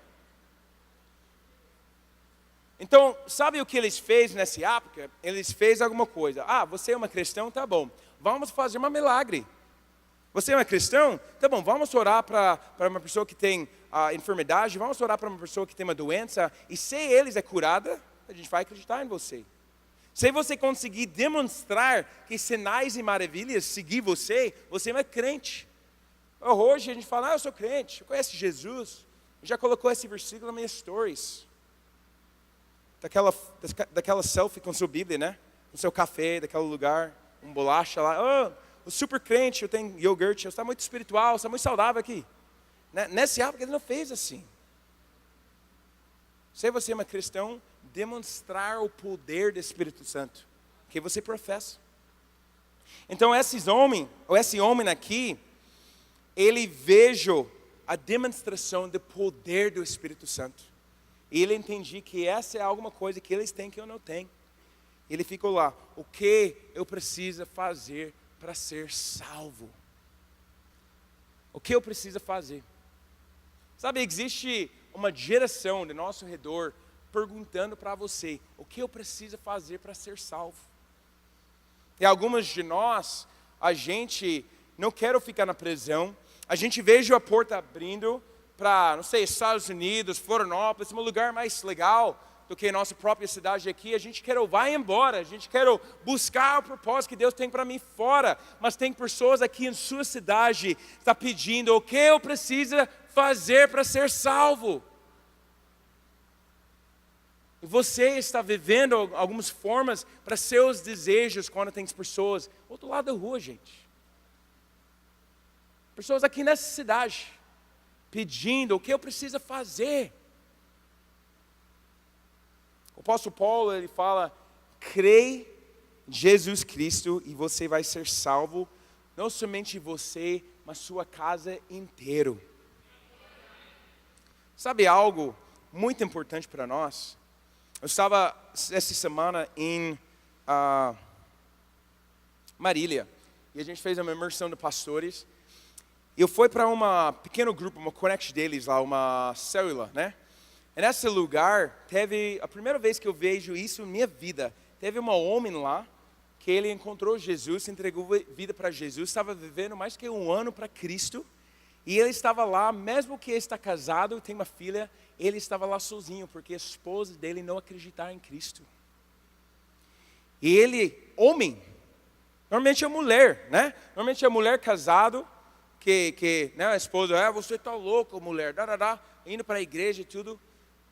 Então, sabe o que eles fez nessa época? Eles fez alguma coisa. Você é uma cristão? Tá bom. Vamos fazer um milagre. Você é uma cristão? Tá bom, vamos orar para uma pessoa que tem enfermidade. Vamos orar para uma pessoa que tem uma doença. E se eles é curada, a gente vai acreditar em você. Se você conseguir demonstrar que sinais e maravilhas seguir você, você é crente. Hoje a gente fala, eu sou crente, eu conheço Jesus. Já colocou esse versículo nas minhas stories. Daquela selfie com sua Bíblia, né? Com seu café, daquele lugar, bolacha lá. O super crente, eu tenho iogurte, eu estou muito espiritual, eu estou muito saudável aqui. Nessa época ele não fez assim. Se você é uma cristão, demonstrar o poder do Espírito Santo que você professa. Então esse homem aqui, ele vejo a demonstração do poder do Espírito Santo. E ele entendia que essa é alguma coisa que eles têm que eu não tenho. Ele ficou lá, o que eu preciso fazer para ser salvo? O que eu preciso fazer? Sabe, existe uma geração do nosso redor perguntando para você, o que eu preciso fazer para ser salvo? E algumas de nós, a gente não quer ficar na prisão, a gente veja a porta abrindo para, não sei, Estados Unidos, Florianópolis, um lugar mais legal do que a nossa própria cidade aqui, a gente quer vai embora, a gente quer buscar o propósito que Deus tem para mim fora, mas tem pessoas aqui em sua cidade que estão pedindo, o que eu preciso fazer para ser salvo? E você está vivendo algumas formas para seus desejos quando tem pessoas do outro lado da rua, gente. Pessoas aqui nessa cidade pedindo o que eu preciso fazer. O apóstolo Paulo, ele fala, crê em Jesus Cristo e você vai ser salvo, não somente você, mas sua casa inteira. Sabe algo muito importante para nós? Eu estava essa semana em Marília, e a gente fez uma imersão de pastores. Eu fui para um pequeno grupo, uma connect deles lá, uma célula, né? E nesse lugar, teve a primeira vez que eu vejo isso na minha vida. Teve um homem lá, que ele encontrou Jesus, se entregou vida para Jesus, estava vivendo mais que 1 ano para Cristo. E ele estava lá, mesmo que ele está casado, tem uma filha, ele estava lá sozinho, porque a esposa dele não acreditava em Cristo. E ele, homem, normalmente é mulher, né? Normalmente é mulher casado, que né, a esposa, você está louco, mulher, indo para a igreja e tudo.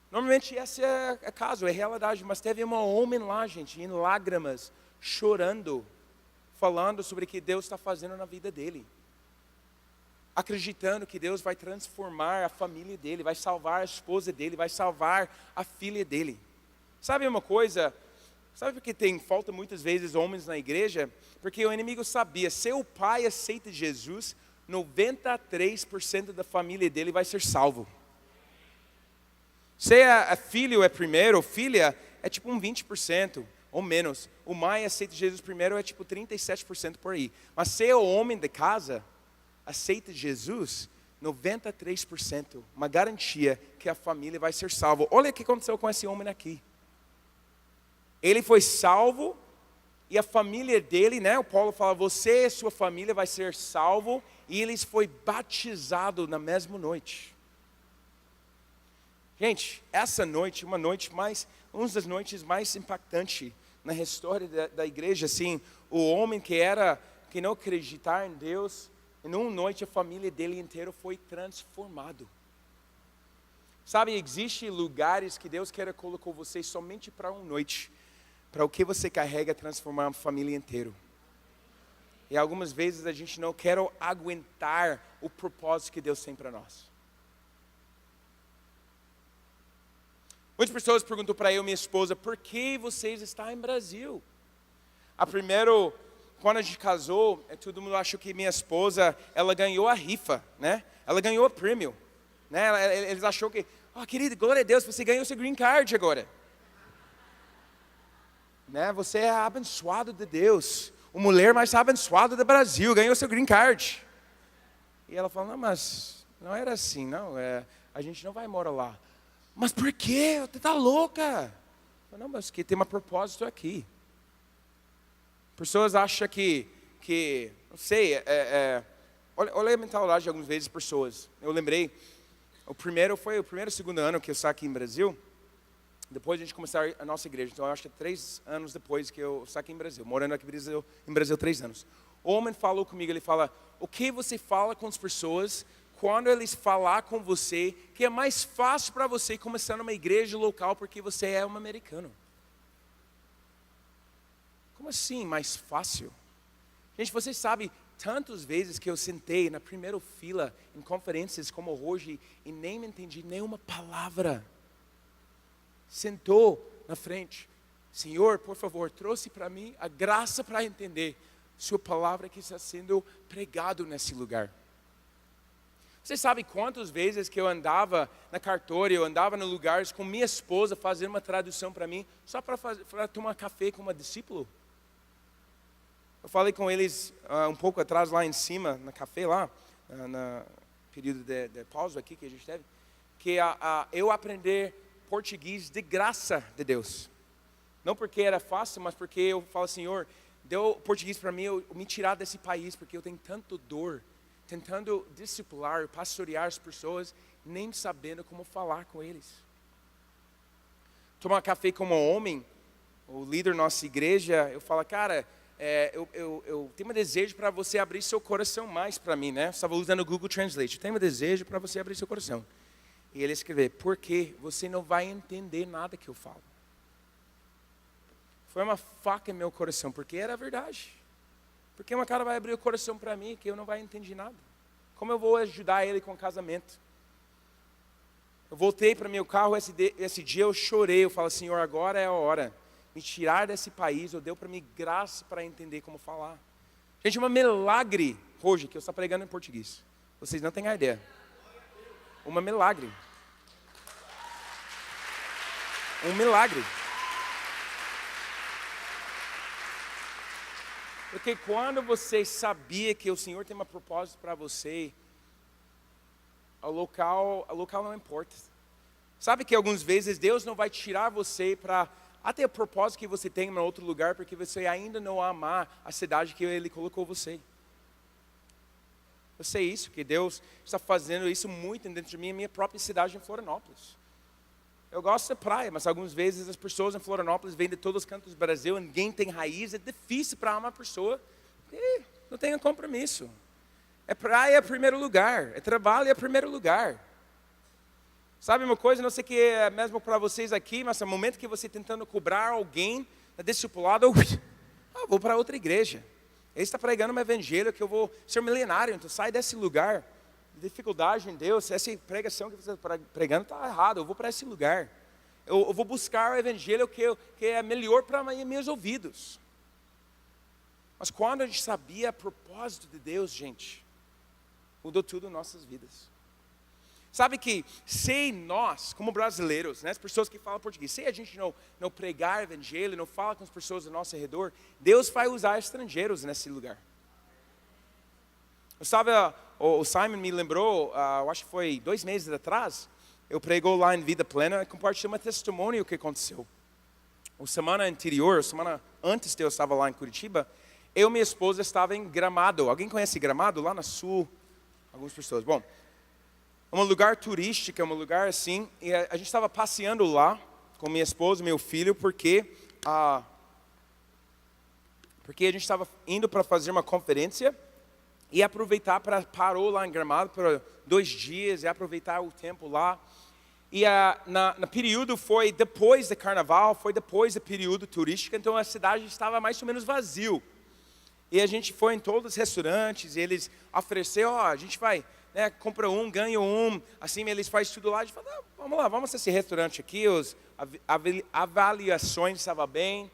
Normalmente esse é caso, é realidade, mas teve um homem lá, gente, em lágrimas, chorando, falando sobre o que Deus está fazendo na vida dele. acreditando que Deus vai transformar a família dele, vai salvar a esposa dele, vai salvar a filha dele. Sabe uma coisa? Sabe por que falta muitas vezes homens na igreja? Porque o inimigo sabia, se o pai aceita Jesus, 93% da família dele vai ser salvo. Se a filho é primeiro, ou filha, é tipo um 20%. Ou menos. O mãe aceita Jesus primeiro, é tipo 37% por aí. Mas se o homem de casa aceita Jesus, 93%, uma garantia que a família vai ser salva. Olha o que aconteceu com esse homem aqui. Ele foi salvo e a família dele, né? O Paulo fala, você e sua família vai ser salvo, e eles foi batizado na mesma noite. Gente, essa noite, uma das noites mais impactantes na história da igreja, assim, o homem que não acreditava em Deus, em uma noite a família dele inteira foi transformado. Sabe, existem lugares que Deus quer colocar você somente para uma noite, para o que você carrega transformar a família inteira. E algumas vezes a gente não quer aguentar o propósito que Deus tem para nós. Muitas pessoas perguntam para eu e minha esposa, por que vocês estão em Brasil? Quando a gente casou, todo mundo achou que minha esposa, ela ganhou a rifa, né? Ela ganhou o prêmio, né? Eles acharam que, querida, glória a Deus, você ganhou seu green card agora. Né? Você é abençoado de Deus. A mulher mais abençoada do Brasil, ganhou seu green card. E ela falou, não, mas não era assim, não. A gente não vai morar lá. Mas por quê? Você está louca? Não, mas que tem um propósito aqui. Pessoas acham que não sei, olha a mentalidade de algumas vezes pessoas. Eu lembrei, foi o segundo ano que eu saí aqui em Brasil. Depois a gente começou a nossa igreja. Então eu acho que 3 anos depois que eu saí aqui em Brasil. Morando aqui em Brasil 3 anos. O homem falou comigo, ele fala, o que você fala com as pessoas quando eles falar com você que é mais fácil para você começar numa igreja local porque você é um americano? Como assim mais fácil? Gente, vocês sabem tantas vezes que eu sentei na primeira fila em conferências como hoje e nem entendi nenhuma palavra. Sentou na frente. Senhor, por favor, trouxe para mim a graça para entender sua palavra que está sendo pregado nesse lugar. Você sabe quantas vezes que eu andava na cartório, eu andava em lugares com minha esposa fazendo uma tradução para mim, só para tomar café com uma discípula? Eu falei com eles um pouco atrás lá em cima, no café lá, no período de pausa aqui que a gente teve, que eu aprendi português de graça de Deus. Não porque era fácil, mas porque eu falo, Senhor, deu português para mim, eu me tirar desse país, porque eu tenho tanto dor, tentando discipular, pastorear as pessoas, nem sabendo como falar com eles. Tomar café como homem, o líder da nossa igreja, eu falo, cara, eu tenho um desejo para você abrir seu coração mais para mim, né? Eu estava usando o Google Translate, eu tenho um desejo para você abrir seu coração. E ele escreveu, porque você não vai entender nada que eu falo. Foi uma faca em meu coração, porque era verdade. Porque uma cara vai abrir o coração para mim que eu não vai entender nada. Como eu vou ajudar ele com o casamento? Eu voltei para meu carro esse dia, eu chorei. Eu falo, Senhor, agora é a hora. Me tirar desse país, eu deu para mim graça para entender como falar. Gente, um milagre hoje que eu estou pregando em português. Vocês não têm ideia. Um milagre. Um milagre. Porque quando você sabia que o Senhor tem um propósito para você, o local não importa. Sabe que algumas vezes Deus não vai tirar você para até o propósito que você tem em outro lugar, porque você ainda não amar a cidade que Ele colocou você. Eu sei isso, que Deus está fazendo isso muito dentro de mim, minha própria cidade em Florianópolis. Eu gosto da praia, mas algumas vezes as pessoas em Florianópolis vêm de todos os cantos do Brasil, ninguém tem raiz, é difícil para amar uma pessoa que não tem um compromisso. É praia é primeiro lugar, é trabalho é primeiro lugar. Sabe uma coisa, não sei que é mesmo para vocês aqui, mas no momento que você tentando cobrar alguém, discipulado, eu vou para outra igreja. Ele está pregando um evangelho que eu vou ser milionário, então sai desse lugar. dificuldade em Deus, essa pregação que você está pregando está errada, eu vou para esse lugar. Eu vou buscar o evangelho que é melhor para meus ouvidos. Mas quando a gente sabia o propósito de Deus, gente, mudou tudo em nossas vidas. Sabe que se nós, como brasileiros, né, as pessoas que falam português, se a gente não pregar o evangelho, não fala com as pessoas ao nosso redor, Deus vai usar estrangeiros nesse lugar. O Simon me lembrou, eu acho que foi 2 meses atrás, eu pregou lá em Vida Plena e compartilhei um testemunho que aconteceu. Semana antes de eu estava lá em Curitiba, eu e minha esposa estava em Gramado. Alguém conhece Gramado? Lá no sul, algumas pessoas. Bom, é um lugar turístico, é um lugar assim, e a gente estava passeando lá com minha esposa e meu filho, porque a gente estava indo para fazer uma conferência, e aproveitar parou lá em Gramado por 2 dias, e aproveitar o tempo lá. E no período foi depois do carnaval, foi depois do período turístico, então a cidade estava mais ou menos vazio. E a gente foi em todos os restaurantes, e eles ofereceram, a gente vai, né, compra um, ganha um, assim eles fazem tudo lá. A gente falou, vamos lá, vamos nesse restaurante aqui, as avaliações estavam bem.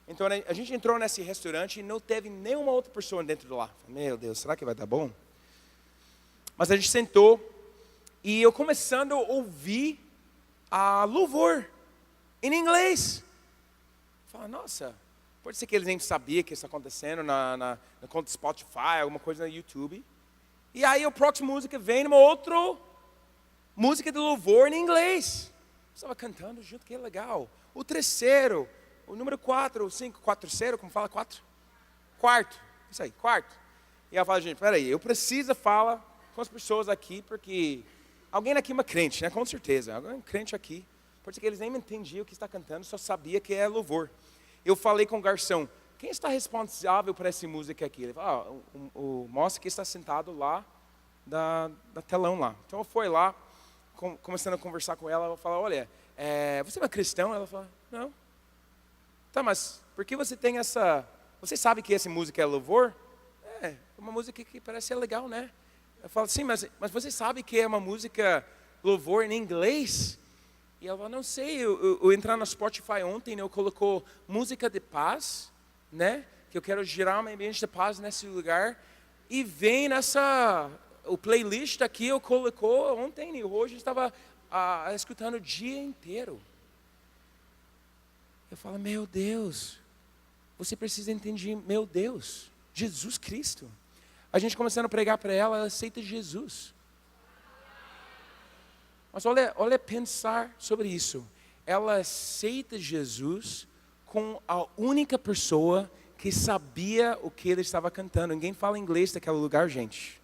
Então a gente entrou nesse restaurante e não teve nenhuma outra pessoa dentro de lá. Meu Deus, será que vai dar bom? Mas a gente sentou e eu começando a ouvir a louvor em inglês. Falei, nossa, pode ser que eles nem sabiam que isso está acontecendo na conta do Spotify, alguma coisa no YouTube. E aí a próxima música vem numa outra música de louvor em inglês. Eu estava cantando junto, que legal. O terceiro, o número 4, 5, 4 terceiro, como fala 4? Quarto, isso aí, quarto. E ela fala, gente, peraí, eu preciso falar com as pessoas aqui, porque alguém aqui é uma crente, né? Com certeza, alguém é um crente aqui. Pode ser que eles nem entendiam o que está cantando, só sabia que é louvor. Eu falei com o garçom, quem está responsável por essa música aqui? Ele falou, o moço que está sentado lá, da telão lá. Então eu fui lá, começando a conversar com ela, eu falei, olha, você é uma cristã? Ela falou, não. Tá, mas por que você tem essa... Você sabe que essa música é louvor? É uma música que parece ser legal, né? Eu falo, sim, mas você sabe que é uma música louvor em inglês? E ela falou, não sei, eu entrar no Spotify ontem, eu colocou música de paz, né? Que eu quero gerar um ambiente de paz nesse lugar. E vem o playlist aqui, eu colocou ontem e hoje eu estava escutando o dia inteiro. Eu falo, meu Deus, você precisa entender, meu Deus, Jesus Cristo. A gente começando a pregar para ela aceita Jesus. Mas olha pensar sobre isso. Ela aceita Jesus com a única pessoa que sabia o que ele estava cantando. Ninguém fala inglês naquele lugar, gente.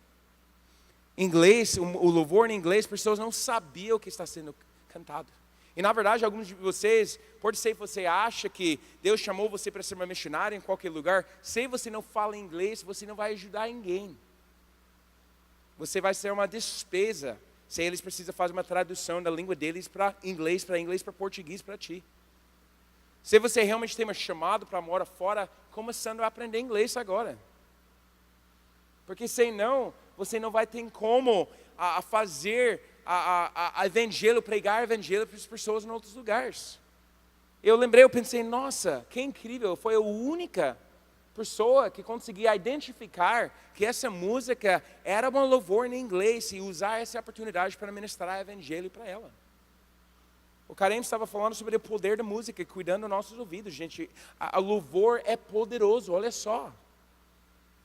Inglês, o louvor em inglês, as pessoas não sabiam o que está sendo cantado. E na verdade, alguns de vocês, pode ser que você acha que Deus chamou você para ser uma missionária em qualquer lugar. Se você não fala inglês, você não vai ajudar ninguém. Você vai ser uma despesa. Se eles precisam fazer uma tradução da língua deles para inglês, para português, para ti. Se você realmente tem um chamado para morar fora, começando a aprender inglês agora. Porque senão, você não vai ter como fazer evangelho, pregar evangelho para as pessoas em outros lugares. Eu pensei, nossa, que incrível, foi a única pessoa que conseguia identificar que essa música era um louvor em inglês e usar essa oportunidade para ministrar evangelho para ela. O Karen estava falando sobre o poder da música, cuidando dos nossos ouvidos, gente. A louvor é poderoso, olha só.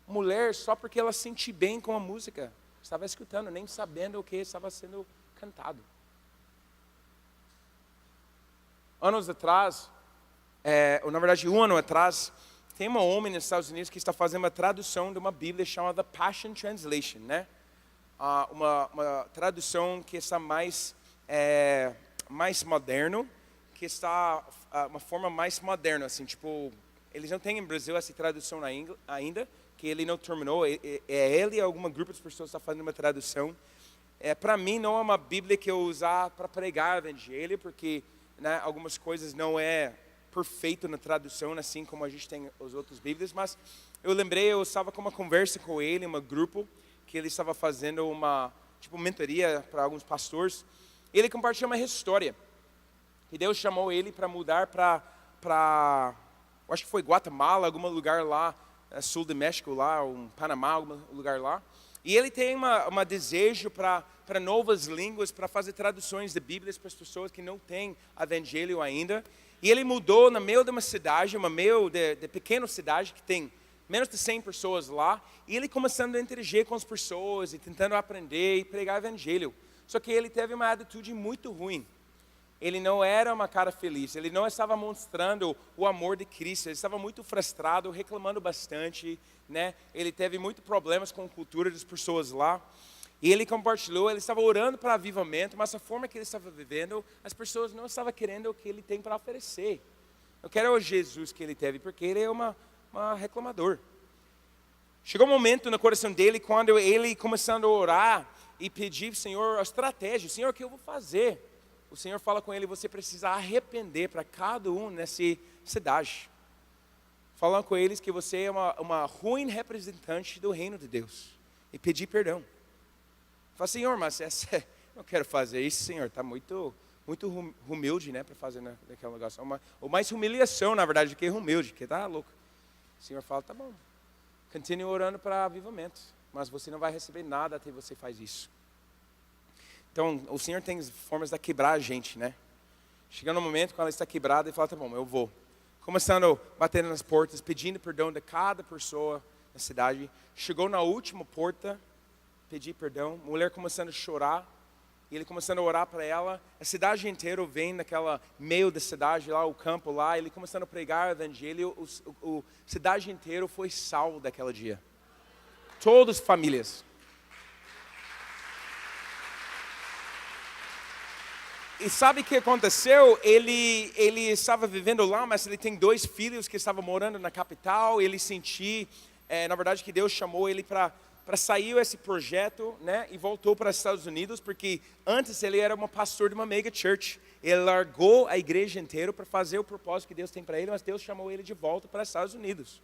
Mulher, só porque ela sente bem com a música, estava escutando, nem sabendo o que estava sendo cantado. Anos atrás, ou na verdade 1 ano atrás, tem um homem nos Estados Unidos que está fazendo uma tradução de uma Bíblia chamada Passion Translation, né? Uma tradução que está mais moderno, que está uma forma mais moderna, assim, tipo, eles não têm em Brasil essa tradução ainda, que ele não terminou, ele e alguma grupo de pessoas está fazendo uma tradução. Para mim não é uma Bíblia que eu usar para pregar o evangelho, porque, né, algumas coisas não é perfeito na tradução, assim como a gente tem as outras Bíblias, mas eu estava com uma conversa com ele, um grupo, que ele estava fazendo uma tipo mentoria para alguns pastores. Ele compartilhou uma história. E Deus chamou ele para mudar para, acho que foi Guatemala, algum lugar lá, sul do México lá, um Panamá, algum lugar lá. E ele tem uma desejo para novas línguas, para fazer traduções de Bíblias para as pessoas que não têm evangelho ainda. E ele mudou no meio de uma cidade, de pequena cidade, que tem menos de 100 pessoas lá. E ele começando a interagir com as pessoas, e tentando aprender e pregar evangelho. Só que ele teve uma atitude muito ruim. Ele não era uma cara feliz, ele não estava mostrando o amor de Cristo, ele estava muito frustrado, reclamando bastante, né? Ele teve muitos problemas com a cultura das pessoas lá. E ele compartilhou, ele estava orando para avivamento, mas a forma que ele estava vivendo, as pessoas não estavam querendo o que ele tem para oferecer. Eu quero o Jesus que ele teve, porque ele é uma reclamador. Chegou um momento no coração dele, quando ele começando a orar e pedir, Senhor, a estratégia, Senhor, o que eu vou fazer? O Senhor fala com ele, você precisa arrepender para cada um nessa cidade. Falando com eles que você é uma ruim representante do reino de Deus. E pedir perdão. Fala, Senhor, mas não quero fazer isso, Senhor. Está muito humilde, né, para fazer naquela lugar. Ou mais humilhação, na verdade, do que humilde, porque tá louco. O Senhor fala, tá bom. Continue orando para avivamento. Mas você não vai receber nada até você faz isso. Então, o Senhor tem formas de quebrar a gente, né? Chegando no momento, quando ela está quebrada, ele fala, tá bom, eu vou. Começando a bater nas portas, pedindo perdão de cada pessoa na cidade. Chegou na última porta, pedir perdão. A mulher começando a chorar. E ele começando a orar para ela. A cidade inteira vem naquela meio da cidade lá, o campo lá. Ele começando a pregar o evangelho. A cidade inteira foi salvo daquele dia. Todas as famílias. E sabe o que aconteceu? Ele estava vivendo lá, mas ele tem 2 filhos que estavam morando na capital. Ele sentiu, na verdade, que Deus chamou ele para sair esse projeto, né? E voltou para os Estados Unidos, porque antes ele era um pastor de uma mega church. Ele largou a igreja inteira para fazer o propósito que Deus tem para ele, mas Deus chamou ele de volta para os Estados Unidos.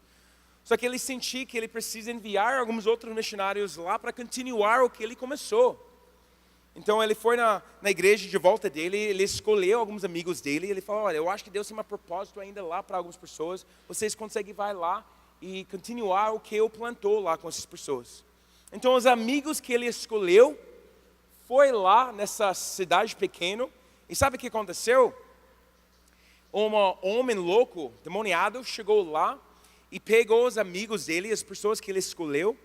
Só que ele sentiu que ele precisa enviar alguns outros missionários lá para continuar o que ele começou. Então ele foi na igreja de volta dele, ele escolheu alguns amigos dele, e ele falou, olha, eu acho que Deus tem um propósito ainda lá para algumas pessoas, vocês conseguem ir lá e continuar o que eu plantou lá com essas pessoas. Então os amigos que ele escolheu, foi lá nessa cidade pequena, e sabe o que aconteceu? Um homem louco, demoniado, chegou lá e pegou os amigos dele, as pessoas que ele escolheu,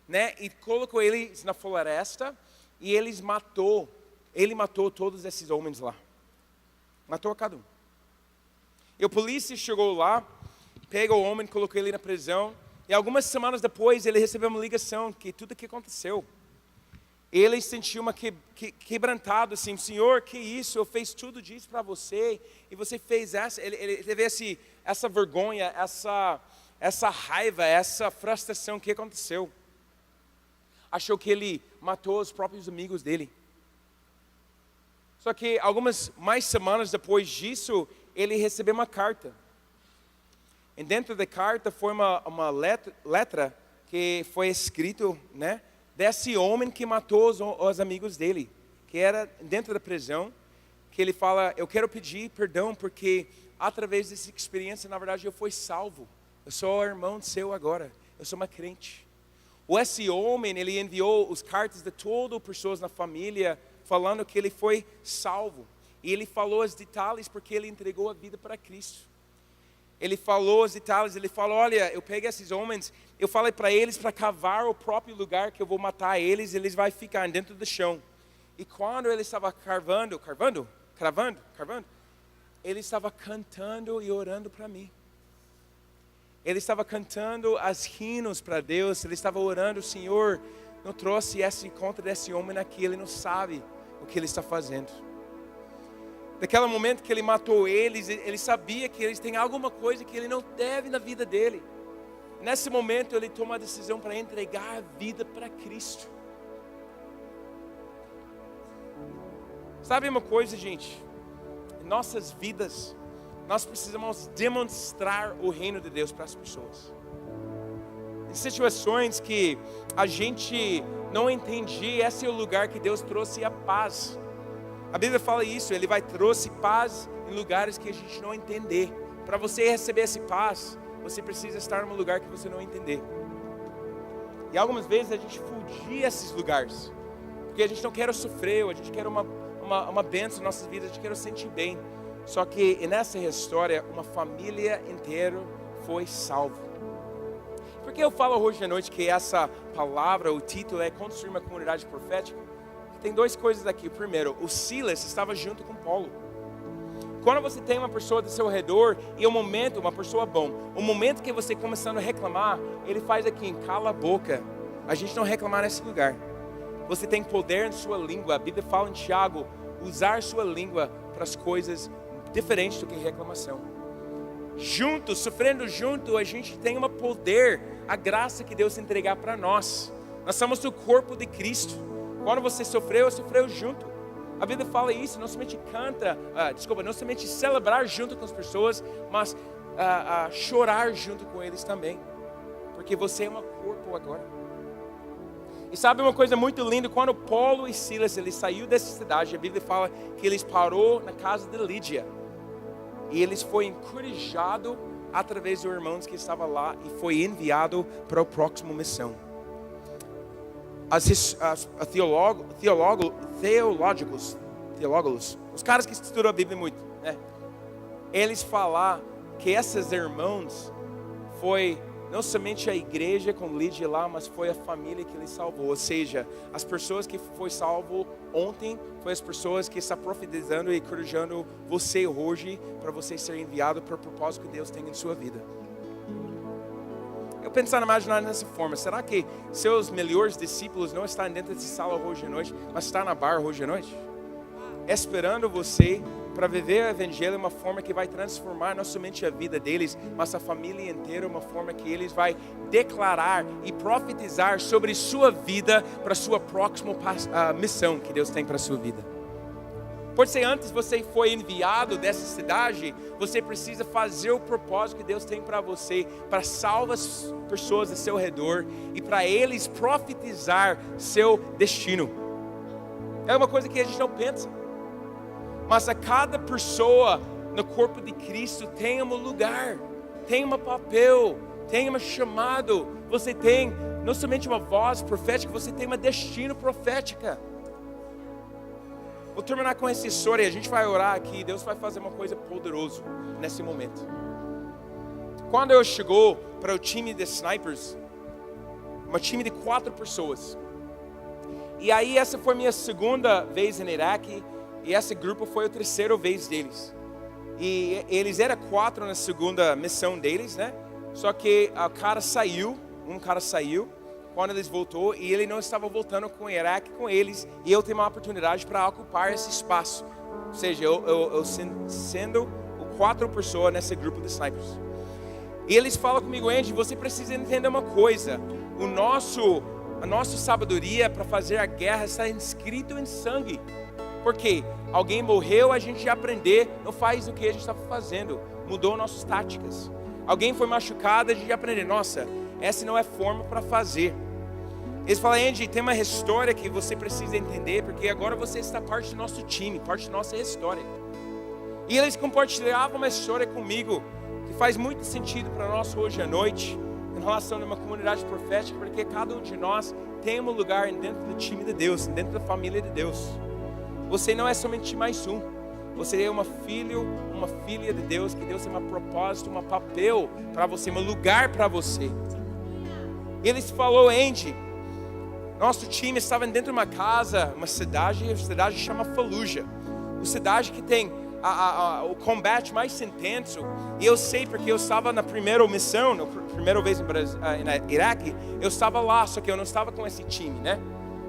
né, e colocou eles na floresta. E ele matou todos esses homens lá. Matou a cada um. E a polícia chegou lá, pegou o homem, colocou ele na prisão. E algumas semanas depois, ele recebeu uma ligação que tudo o que aconteceu. Ele sentiu uma quebrantado assim, Senhor, que isso? Eu fiz tudo disso para você. E você fez essa. Ele teve essa vergonha, essa raiva, essa frustração. O que aconteceu? Achou que ele matou os próprios amigos dele. Só que algumas mais semanas depois disso, ele recebeu uma carta. E dentro da carta foi uma letra que foi escrito, né, desse homem que matou os amigos dele, que era dentro da prisão, que ele fala, eu quero pedir perdão porque através dessa experiência, na verdade, eu fui salvo. Eu sou irmão seu agora, eu sou uma crente. Esse homem, ele enviou as cartas de todas as pessoas na família, falando que ele foi salvo. E ele falou os detalhes porque ele entregou a vida para Cristo. Ele falou os detalhes, ele falou, olha, eu peguei esses homens, eu falei para eles para cavar o próprio lugar que eu vou matar eles, eles vão ficar dentro do chão. E quando ele estava cravando, ele estava cantando e orando para mim. Ele estava cantando as hinos para Deus, ele estava orando, o Senhor não trouxe esse encontro desse homem aqui, ele não sabe o que ele está fazendo. Naquele momento que ele matou eles, ele sabia que eles têm alguma coisa que ele não deve na vida dele. Nesse momento ele toma a decisão para entregar a vida para Cristo. Sabe uma coisa, gente? Em nossas vidas, nós precisamos demonstrar o reino de Deus para as pessoas. em situações que a gente não entendia, esse é o lugar que Deus trouxe a paz. A Bíblia fala isso, Ele trouxe paz em lugares que a gente não entender. Para você receber essa paz, você precisa estar num lugar que você não entender. E algumas vezes a gente fugia esses lugares, porque a gente não quer sofrer, a gente quer uma bênção em nossas vidas, a gente quer sentir bem. Só que nessa história, uma família inteira foi salva. Por que eu falo hoje à noite que essa palavra, o título é Construir uma Comunidade Profética? Tem duas coisas aqui. Primeiro, o Silas estava junto com Paulo. Quando você tem uma pessoa do seu redor e uma pessoa bom, o momento que você começando a reclamar, ele faz aqui, cala a boca. A gente não reclamar nesse lugar. Você tem poder em sua língua. A Bíblia fala em Tiago, usar sua língua para as coisas diferentes do que reclamação. Juntos, sofrendo junto, a gente tem um poder, a graça que Deus entregar para nós. Nós somos o corpo de Cristo. Quando você sofreu junto. A Bíblia fala isso, não somente não somente celebrar junto com as pessoas, mas chorar junto com eles também. Porque você é um corpo agora. E sabe uma coisa muito linda? Quando Paulo e Silas, eles saíram dessa cidade, a Bíblia fala que eles parou na casa de Lídia. E eles foram encorajados através dos irmãos que estavam lá e foi enviado para a próxima missão. Teólogos, os caras que estudam a Bíblia muito, né? Eles falaram que esses irmãos foi não somente a igreja com Lídia lá, mas foi a família que ele salvou. Ou seja, as pessoas que foi salvo ontem, foi as pessoas que estão profetizando e encorajando você hoje, para você ser enviado para o propósito que Deus tem em sua vida. Eu pensando, imaginar nessa forma, será que seus melhores discípulos não estão dentro dessa sala hoje à noite, mas estão na bar hoje à noite? Esperando você para viver o evangelho de uma forma que vai transformar não somente a vida deles, mas a família inteira, uma forma que eles vai declarar e profetizar sobre sua vida para a sua próxima missão que Deus tem para a sua vida. Pode ser antes você foi enviado dessa cidade, você precisa fazer o propósito que Deus tem para você, para salvar as pessoas ao seu redor e para eles profetizar seu destino. É uma coisa que a gente não pensa. Mas a cada pessoa no corpo de Cristo tem um lugar, tem um papel, tem um chamado. Você tem não somente uma voz profética, você tem um destino profética. Vou terminar com essa história, a gente vai orar aqui, Deus vai fazer uma coisa poderosa nesse momento. Quando eu chegou para o time de snipers, um time de 4 pessoas. E aí essa foi minha segunda vez em Iraque, e esse grupo foi a terceira vez deles. E eles eram 4 na segunda missão deles, né? Só que um cara saiu, quando eles voltou, e ele não estava voltando com o Iraque com eles, e eu tenho uma oportunidade para ocupar esse espaço. Ou seja, eu sendo 4 pessoas nesse grupo de snipers. E eles falam comigo, Andy, você precisa entender uma coisa. A nossa sabedoria para fazer a guerra está inscrito em sangue. Porque alguém morreu, a gente já aprender, não faz o que a gente estava fazendo, mudou nossas táticas. Alguém foi machucado, a gente já aprender, nossa, essa não é forma para fazer. Eles falam, Andy, tem uma história que você precisa entender, porque agora você está parte do nosso time, parte da nossa história. E eles compartilhavam uma história comigo, que faz muito sentido para nós hoje à noite, em relação a uma comunidade profética, porque cada um de nós tem um lugar dentro do time de Deus, dentro da família de Deus. Você não é somente mais um. Você é uma filha de Deus, que Deus tem um propósito, um papel para você, um lugar para você. Eles falou, Andy, nosso time estava dentro de uma casa, uma cidade, a cidade chama Fallujah. Uma cidade que tem o combate mais intenso. E eu sei porque eu estava na primeira missão, na primeira vez em Iraque, eu estava lá, só que eu não estava com esse time, né?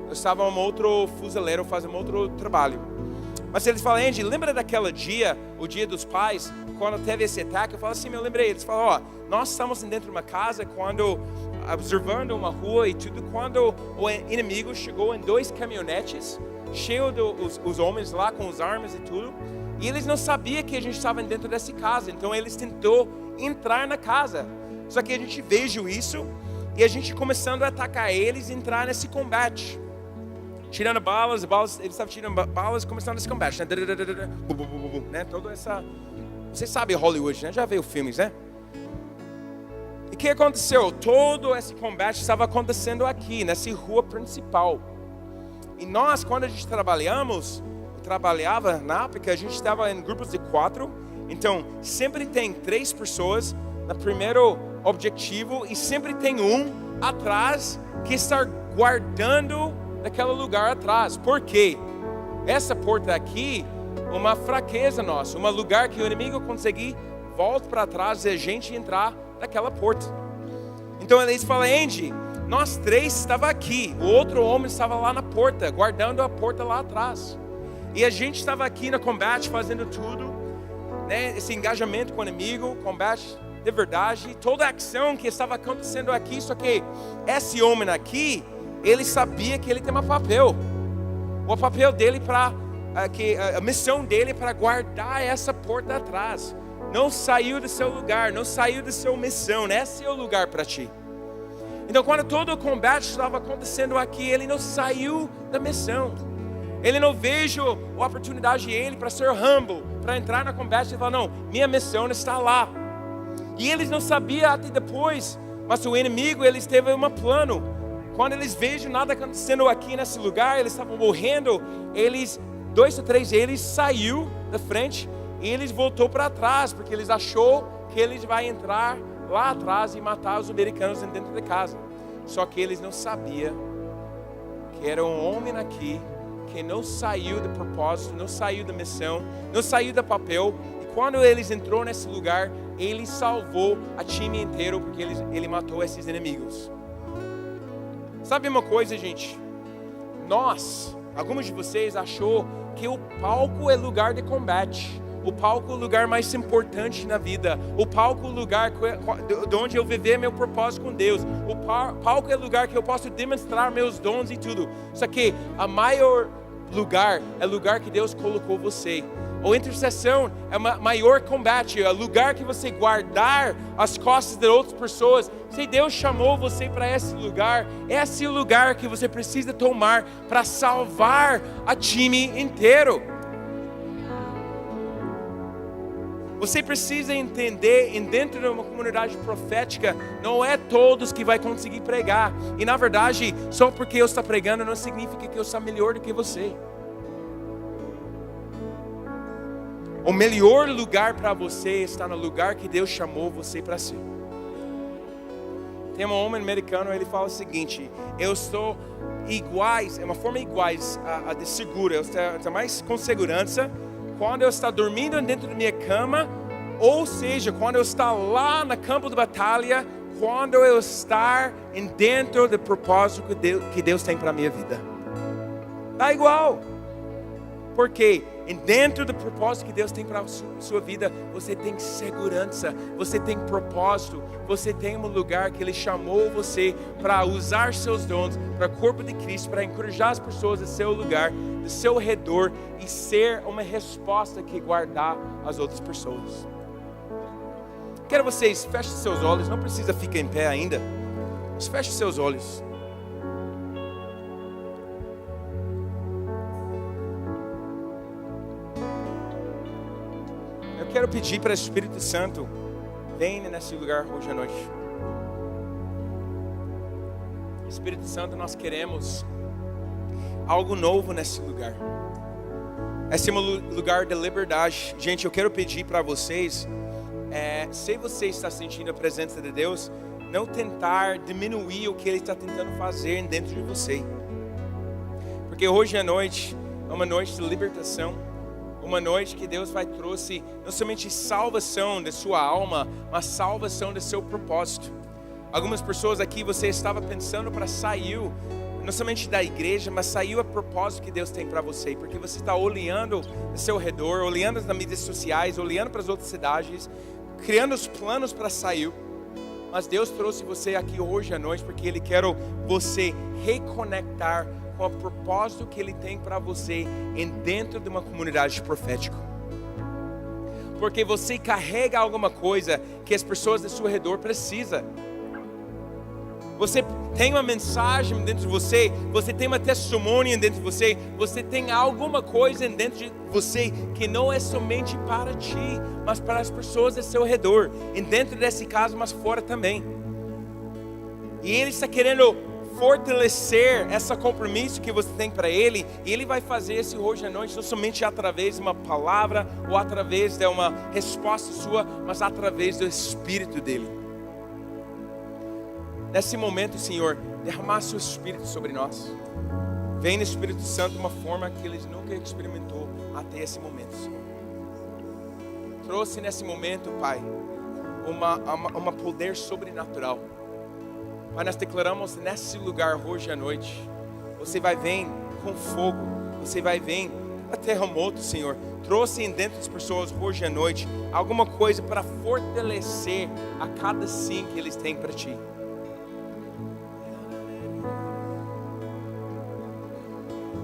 Eu estava um outro fuzileiro fazendo um outro trabalho. Mas eles falam, Andy, lembra daquele dia, o dia dos pais, quando teve esse ataque? Eu falo assim, eu lembrei. Eles falam, nós estamos dentro de uma casa, observando uma rua e tudo, quando o inimigo chegou em 2 caminhonetes, cheio os homens lá com as armas e tudo, e eles não sabiam que a gente estava dentro dessa casa, então eles tentou entrar na casa. Só que a gente veio isso, E a gente começando a atacar eles e entrar nesse combate. Tirando balas, eles estavam tirando balas e começando esse combate, né? Né? Toda essa... Você sabe Hollywood, né? Já viu filmes, né? E o que aconteceu? Todo esse combate estava acontecendo aqui, nessa rua principal. E nós, quando a gente trabalhava na África, a gente estava em grupos de 4. Então, sempre tem 3 pessoas no primeiro objetivo e sempre tem um atrás que está guardando naquele lugar atrás. Por quê? Essa porta aqui, uma fraqueza nossa, um lugar que o inimigo conseguir volta para trás e a gente entrar naquela porta. Então eles falam, Andy, nós 3 estava aqui, o outro homem estava lá na porta, guardando a porta lá atrás. E a gente estava aqui no combate, fazendo tudo, né? Esse engajamento com o inimigo, combate de verdade, toda a ação que estava acontecendo aqui. Só que esse homem aqui, ele sabia que ele tem um papel. O papel dele a missão dele para guardar essa porta atrás. Não saiu do seu lugar, não saiu da sua missão. Esse é o lugar para ti. Então, quando todo o combate estava acontecendo aqui, ele não saiu da missão. Ele não vejo a oportunidade de ele para ser humble, para entrar na combate. Ele fala, não, minha missão está lá. E eles não sabiam até depois, mas o inimigo, eles teve um plano. Quando eles vejam nada acontecendo aqui nesse lugar, eles estavam morrendo, 2 ou 3 deles saiu da frente e eles voltou para trás, porque eles achou que eles vão entrar lá atrás e matar os americanos dentro da casa. Só que eles não sabiam que era um homem aqui que não saiu do propósito, não saiu da missão, não saiu do papel. E quando eles entrou nesse lugar, ele salvou a time inteiro, porque ele matou esses inimigos. Sabe uma coisa, gente? Alguns de vocês achou que o palco é lugar de combate. O palco é o lugar mais importante na vida. O palco é o lugar de onde eu viver meu propósito com Deus. O palco é o lugar que eu posso demonstrar meus dons e tudo. Só que a maior lugar é o lugar que Deus colocou você. A intercessão é o maior combate, é o lugar que você guardar as costas de outras pessoas. Se Deus chamou você para esse lugar, esse é o lugar que você precisa tomar para salvar a time inteiro. Você precisa entender, dentro de uma comunidade profética, não é todos que vai conseguir pregar. E na verdade, só porque eu estou pregando não significa que eu sou melhor do que você. O melhor lugar para você está no lugar que Deus chamou você para ser. Tem um homem americano, ele fala o seguinte: eu estou iguais, é uma forma iguais a de segura. Eu estou mais com segurança quando eu estou dormindo dentro da minha cama, ou seja, quando eu estou lá no campo de batalha, quando eu estar dentro do propósito que Deus tem para a minha vida. Está igual. Porque dentro do propósito que Deus tem para a sua vida, você tem segurança, você tem propósito, você tem um lugar que Ele chamou você para usar seus dons para o corpo de Cristo, para encorajar as pessoas do seu lugar, do seu redor, e ser uma resposta que guardar as outras pessoas. Quero vocês fechem seus olhos, não precisa ficar em pé ainda, mas feche seus olhos. Quero pedir para o Espírito Santo, venha nesse lugar hoje à noite. Espírito Santo, nós queremos algo novo nesse lugar. Esse é um lugar de liberdade. Gente, eu quero pedir para vocês, se você está sentindo a presença de Deus, não tentar diminuir o que Ele está tentando fazer dentro de você. Porque hoje à noite é uma noite de libertação. Uma noite que Deus vai trouxe não somente salvação da sua alma, mas salvação do seu propósito. Algumas pessoas aqui, você estava pensando para sair, não somente da igreja, mas saiu a propósito que Deus tem para você. Porque você está olhando ao seu redor, olhando nas mídias sociais, olhando para as outras cidades, criando os planos para sair. Mas Deus trouxe você aqui hoje à noite porque Ele quer você reconectar com o propósito que Ele tem para você dentro de uma comunidade profética. Porque você carrega alguma coisa que as pessoas ao seu redor precisam. Você tem uma mensagem dentro de você, você tem uma testemunha dentro de você, você tem alguma coisa dentro de você que não é somente para ti, mas para as pessoas ao seu redor, e dentro desse caso, mas fora também. E Ele está querendo fortalecer esse compromisso que você tem para Ele, e Ele vai fazer isso hoje à noite, não somente através de uma palavra, ou através de uma resposta sua, mas através do Espírito dEle. Nesse momento, Senhor, derramar seu Espírito sobre nós. Vem no Espírito Santo de uma forma que eles nunca experimentou até esse momento, Senhor. Trouxe nesse momento, Pai, uma poder sobrenatural. Pai, nós declaramos nesse lugar hoje à noite, você vai vir com fogo, você vai vir a terremoto, Senhor. Trouxe dentro das pessoas hoje à noite alguma coisa para fortalecer a cada sim que eles têm para Ti.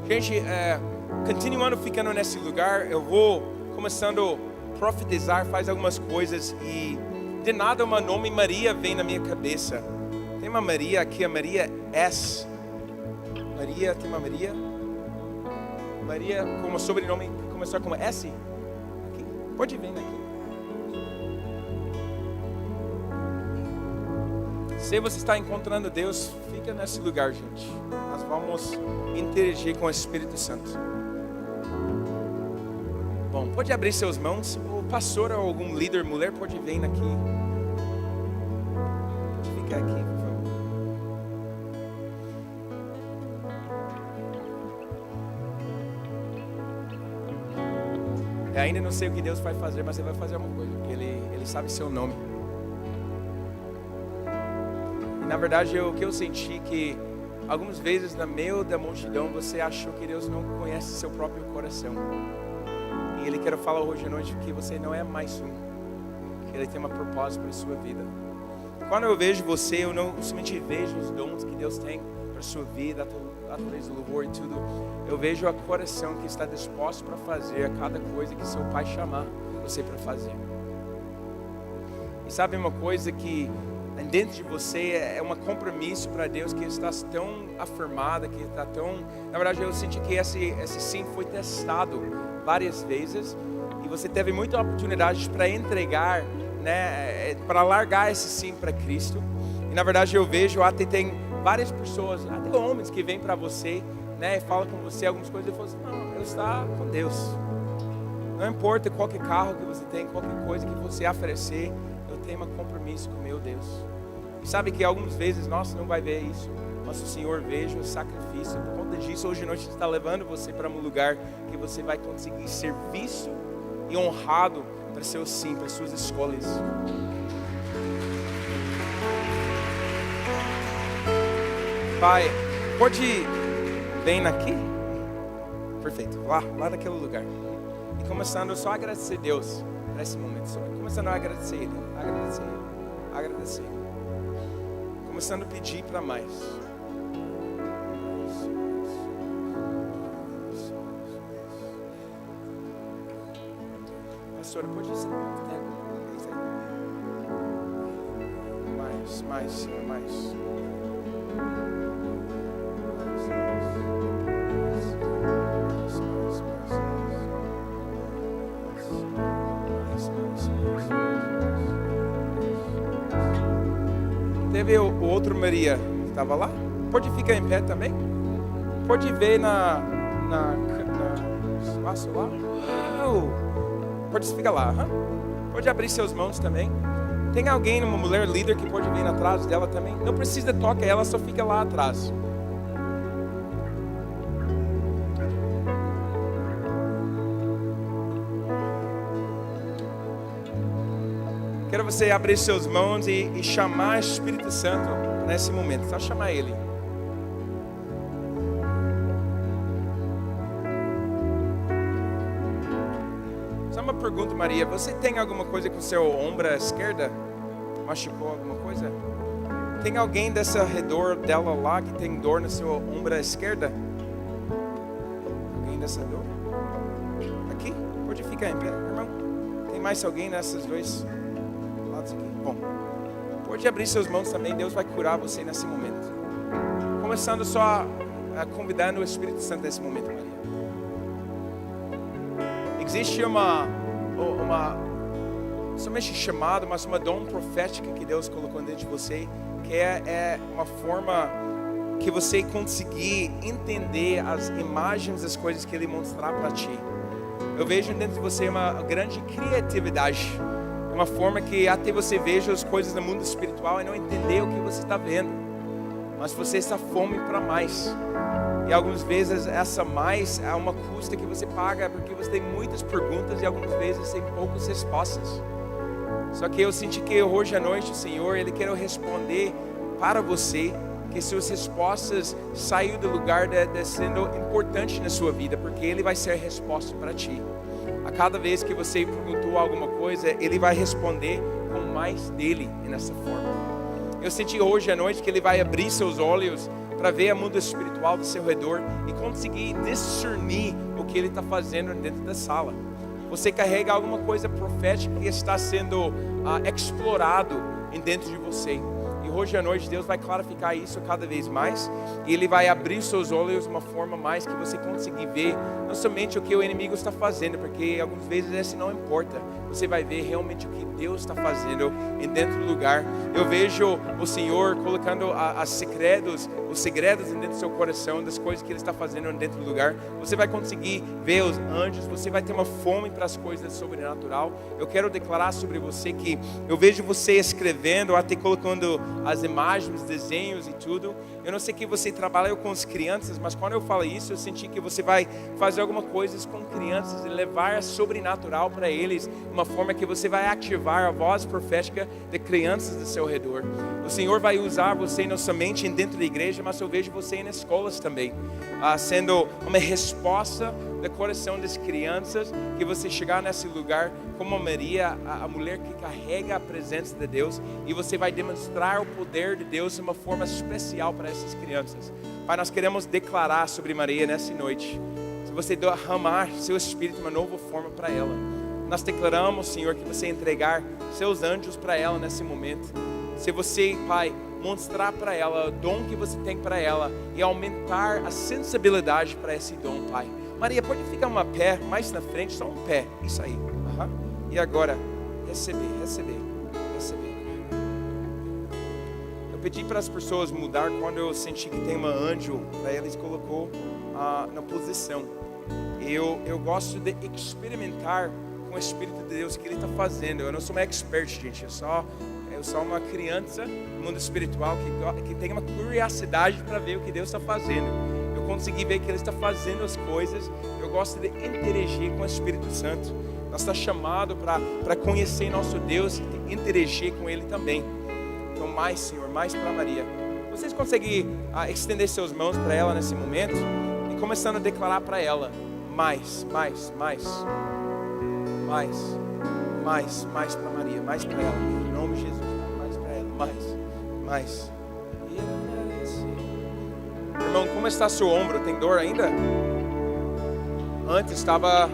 Gente, continuando ficando nesse lugar, eu vou começando a profetizar, faz algumas coisas e de nada uma nome Maria vem na minha cabeça. Tem uma Maria aqui, a Maria S. Maria, tem uma Maria? Maria como sobrenome começar com S? Aqui. Pode vir aqui. Se você está encontrando Deus, fica nesse lugar, gente. Nós vamos interagir com o Espírito Santo. Bom, pode abrir seus mãos. O pastor ou algum líder mulher pode vir aqui. Pode ficar aqui, por favor. Eu ainda não sei o que Deus vai fazer, mas Ele vai fazer alguma coisa, porque Ele sabe seu nome. Na verdade, o que eu senti que algumas vezes no meio da multidão você achou que Deus não conhece seu próprio coração. E Ele quer falar hoje à noite que você não é mais um, que Ele tem um propósito para a sua vida. Quando eu vejo você, eu não somente vejo os dons que Deus tem para a sua vida, através do louvor e tudo. Eu vejo o coração que está disposto para fazer a cada coisa que seu Pai chamar você para fazer. E sabe uma coisa que dentro de você é um compromisso para Deus que está tão afirmada, que está tão... Na verdade, eu senti que esse sim foi testado várias vezes e você teve muitas oportunidades para entregar, né, para largar esse sim para Cristo. E na verdade eu vejo até tem várias pessoas, até homens que vêm para você, né, e falam com você algumas coisas e falam assim: não, eu estou com Deus. Não importa qualquer carro que você tem, qualquer coisa que você oferecer, eu tenho um compromisso com meu Deus. E sabe que algumas vezes nós não vai ver isso, mas o Senhor veja o sacrifício. Por conta disso, hoje à noite está levando você para um lugar que você vai conseguir ser visto e honrado para seu sim, para suas escolhas. Pai, pode vir aqui? Perfeito, lá naquele lugar. E começando só a agradecer a Deus por esse momento. Só começando a agradecer Ele, agradecer. Começando a pedir para mais. Pastora, pode ser. Mais. Teve o outro Maria que estava lá. Pode ficar em pé também. Pode ver na espaço lá. Pode ficar lá. Pode abrir seus mãos também. Tem alguém, uma mulher líder que pode vir atrás dela também. Não precisa tocar ela, só fica lá atrás. Quero você abrir seus mãos e chamar o Espírito Santo nesse momento. Só chamar Ele. Só uma pergunta, Maria. Você tem alguma coisa com o seu ombro esquerda? Machucou alguma coisa? Tem alguém desse redor dela lá que tem dor na sua ombro esquerda? Alguém dessa dor? Aqui? Pode ficar em pé, irmão. Tem mais alguém nessas dois? Bom, Pode abrir suas mãos também, Deus vai curar você nesse momento. Começando só convidando o Espírito Santo nesse momento, Maria. Existe uma somente chamado, mas uma dom profética que Deus colocou dentro de você, que é uma forma que você conseguir entender as imagens das coisas que Ele mostrar para ti. Eu vejo dentro de você uma grande criatividade, uma forma que até você veja as coisas no mundo espiritual e não entender o que você está vendo, mas você está fome para mais. E algumas vezes essa mais é uma custa que você paga porque você tem muitas perguntas e algumas vezes tem poucas respostas. Só que eu senti que hoje à noite o Senhor, Ele quer responder para você, que suas respostas saiam do lugar de sendo importante na sua vida, porque Ele vai ser a resposta para ti. A cada vez que você perguntou alguma coisa, Ele vai responder com mais dele nessa forma. Eu senti hoje à noite que Ele vai abrir seus olhos para ver o mundo espiritual do seu redor e conseguir discernir o que Ele está fazendo dentro da sala. Você carrega alguma coisa profética que está sendo explorado dentro de você. E hoje à noite Deus vai clarificar isso cada vez mais. E Ele vai abrir seus olhos de uma forma mais que você conseguir ver não somente o que o inimigo está fazendo, porque algumas vezes esse não importa. Você vai ver realmente o que Deus está fazendo dentro do lugar. Eu vejo o Senhor colocando os segredos dentro do seu coração, das coisas que Ele está fazendo dentro do lugar. Você vai conseguir ver os anjos, você vai ter uma fome para as coisas sobrenatural. Eu quero declarar sobre você que eu vejo você escrevendo, até colocando as imagens, desenhos e tudo. Eu não sei que você trabalha com as crianças, mas quando eu falo isso, eu senti que você vai fazer alguma coisa com crianças e levar a sobrenatural para eles, uma forma que você vai ativar a voz profética de crianças do seu redor. O Senhor vai usar você não somente dentro da igreja, mas eu vejo você nas escolas também, sendo uma resposta do coração das crianças, que você chegar nesse lugar como Maria, a mulher que carrega a presença de Deus, e você vai demonstrar o poder de Deus de uma forma especial para essas crianças. Pai, nós queremos declarar sobre Maria nessa noite, se você derramar seu Espírito de uma nova forma para ela. Nós declaramos, Senhor, que você entregar seus anjos para ela nesse momento. Se você, Pai, mostrar para ela o dom que você tem para ela e aumentar a sensibilidade para esse dom, Pai. Maria, pode ficar uma pé mais na frente, só um pé, isso aí. E agora, receber. Eu pedi para as pessoas mudar quando eu senti que tem uma anjo, para eles colocou na posição. Eu gosto de experimentar com o Espírito de Deus que Ele está fazendo. Eu não sou uma expert, gente, eu sou uma criança no mundo espiritual que tem uma curiosidade para ver o que Deus está fazendo. Eu consegui ver que Ele está fazendo as coisas. Eu gosto de interagir com o Espírito Santo. Nós estamos chamados para conhecer nosso Deus e interagir com Ele também. Então mais, Senhor, mais para Maria. Vocês conseguem estender suas mãos para ela nesse momento? E começando a declarar para ela, mais para Maria, mais para ela, em nome de Jesus, mais para ela, mais. Irmão, como está seu ombro? Tem dor ainda? Antes estava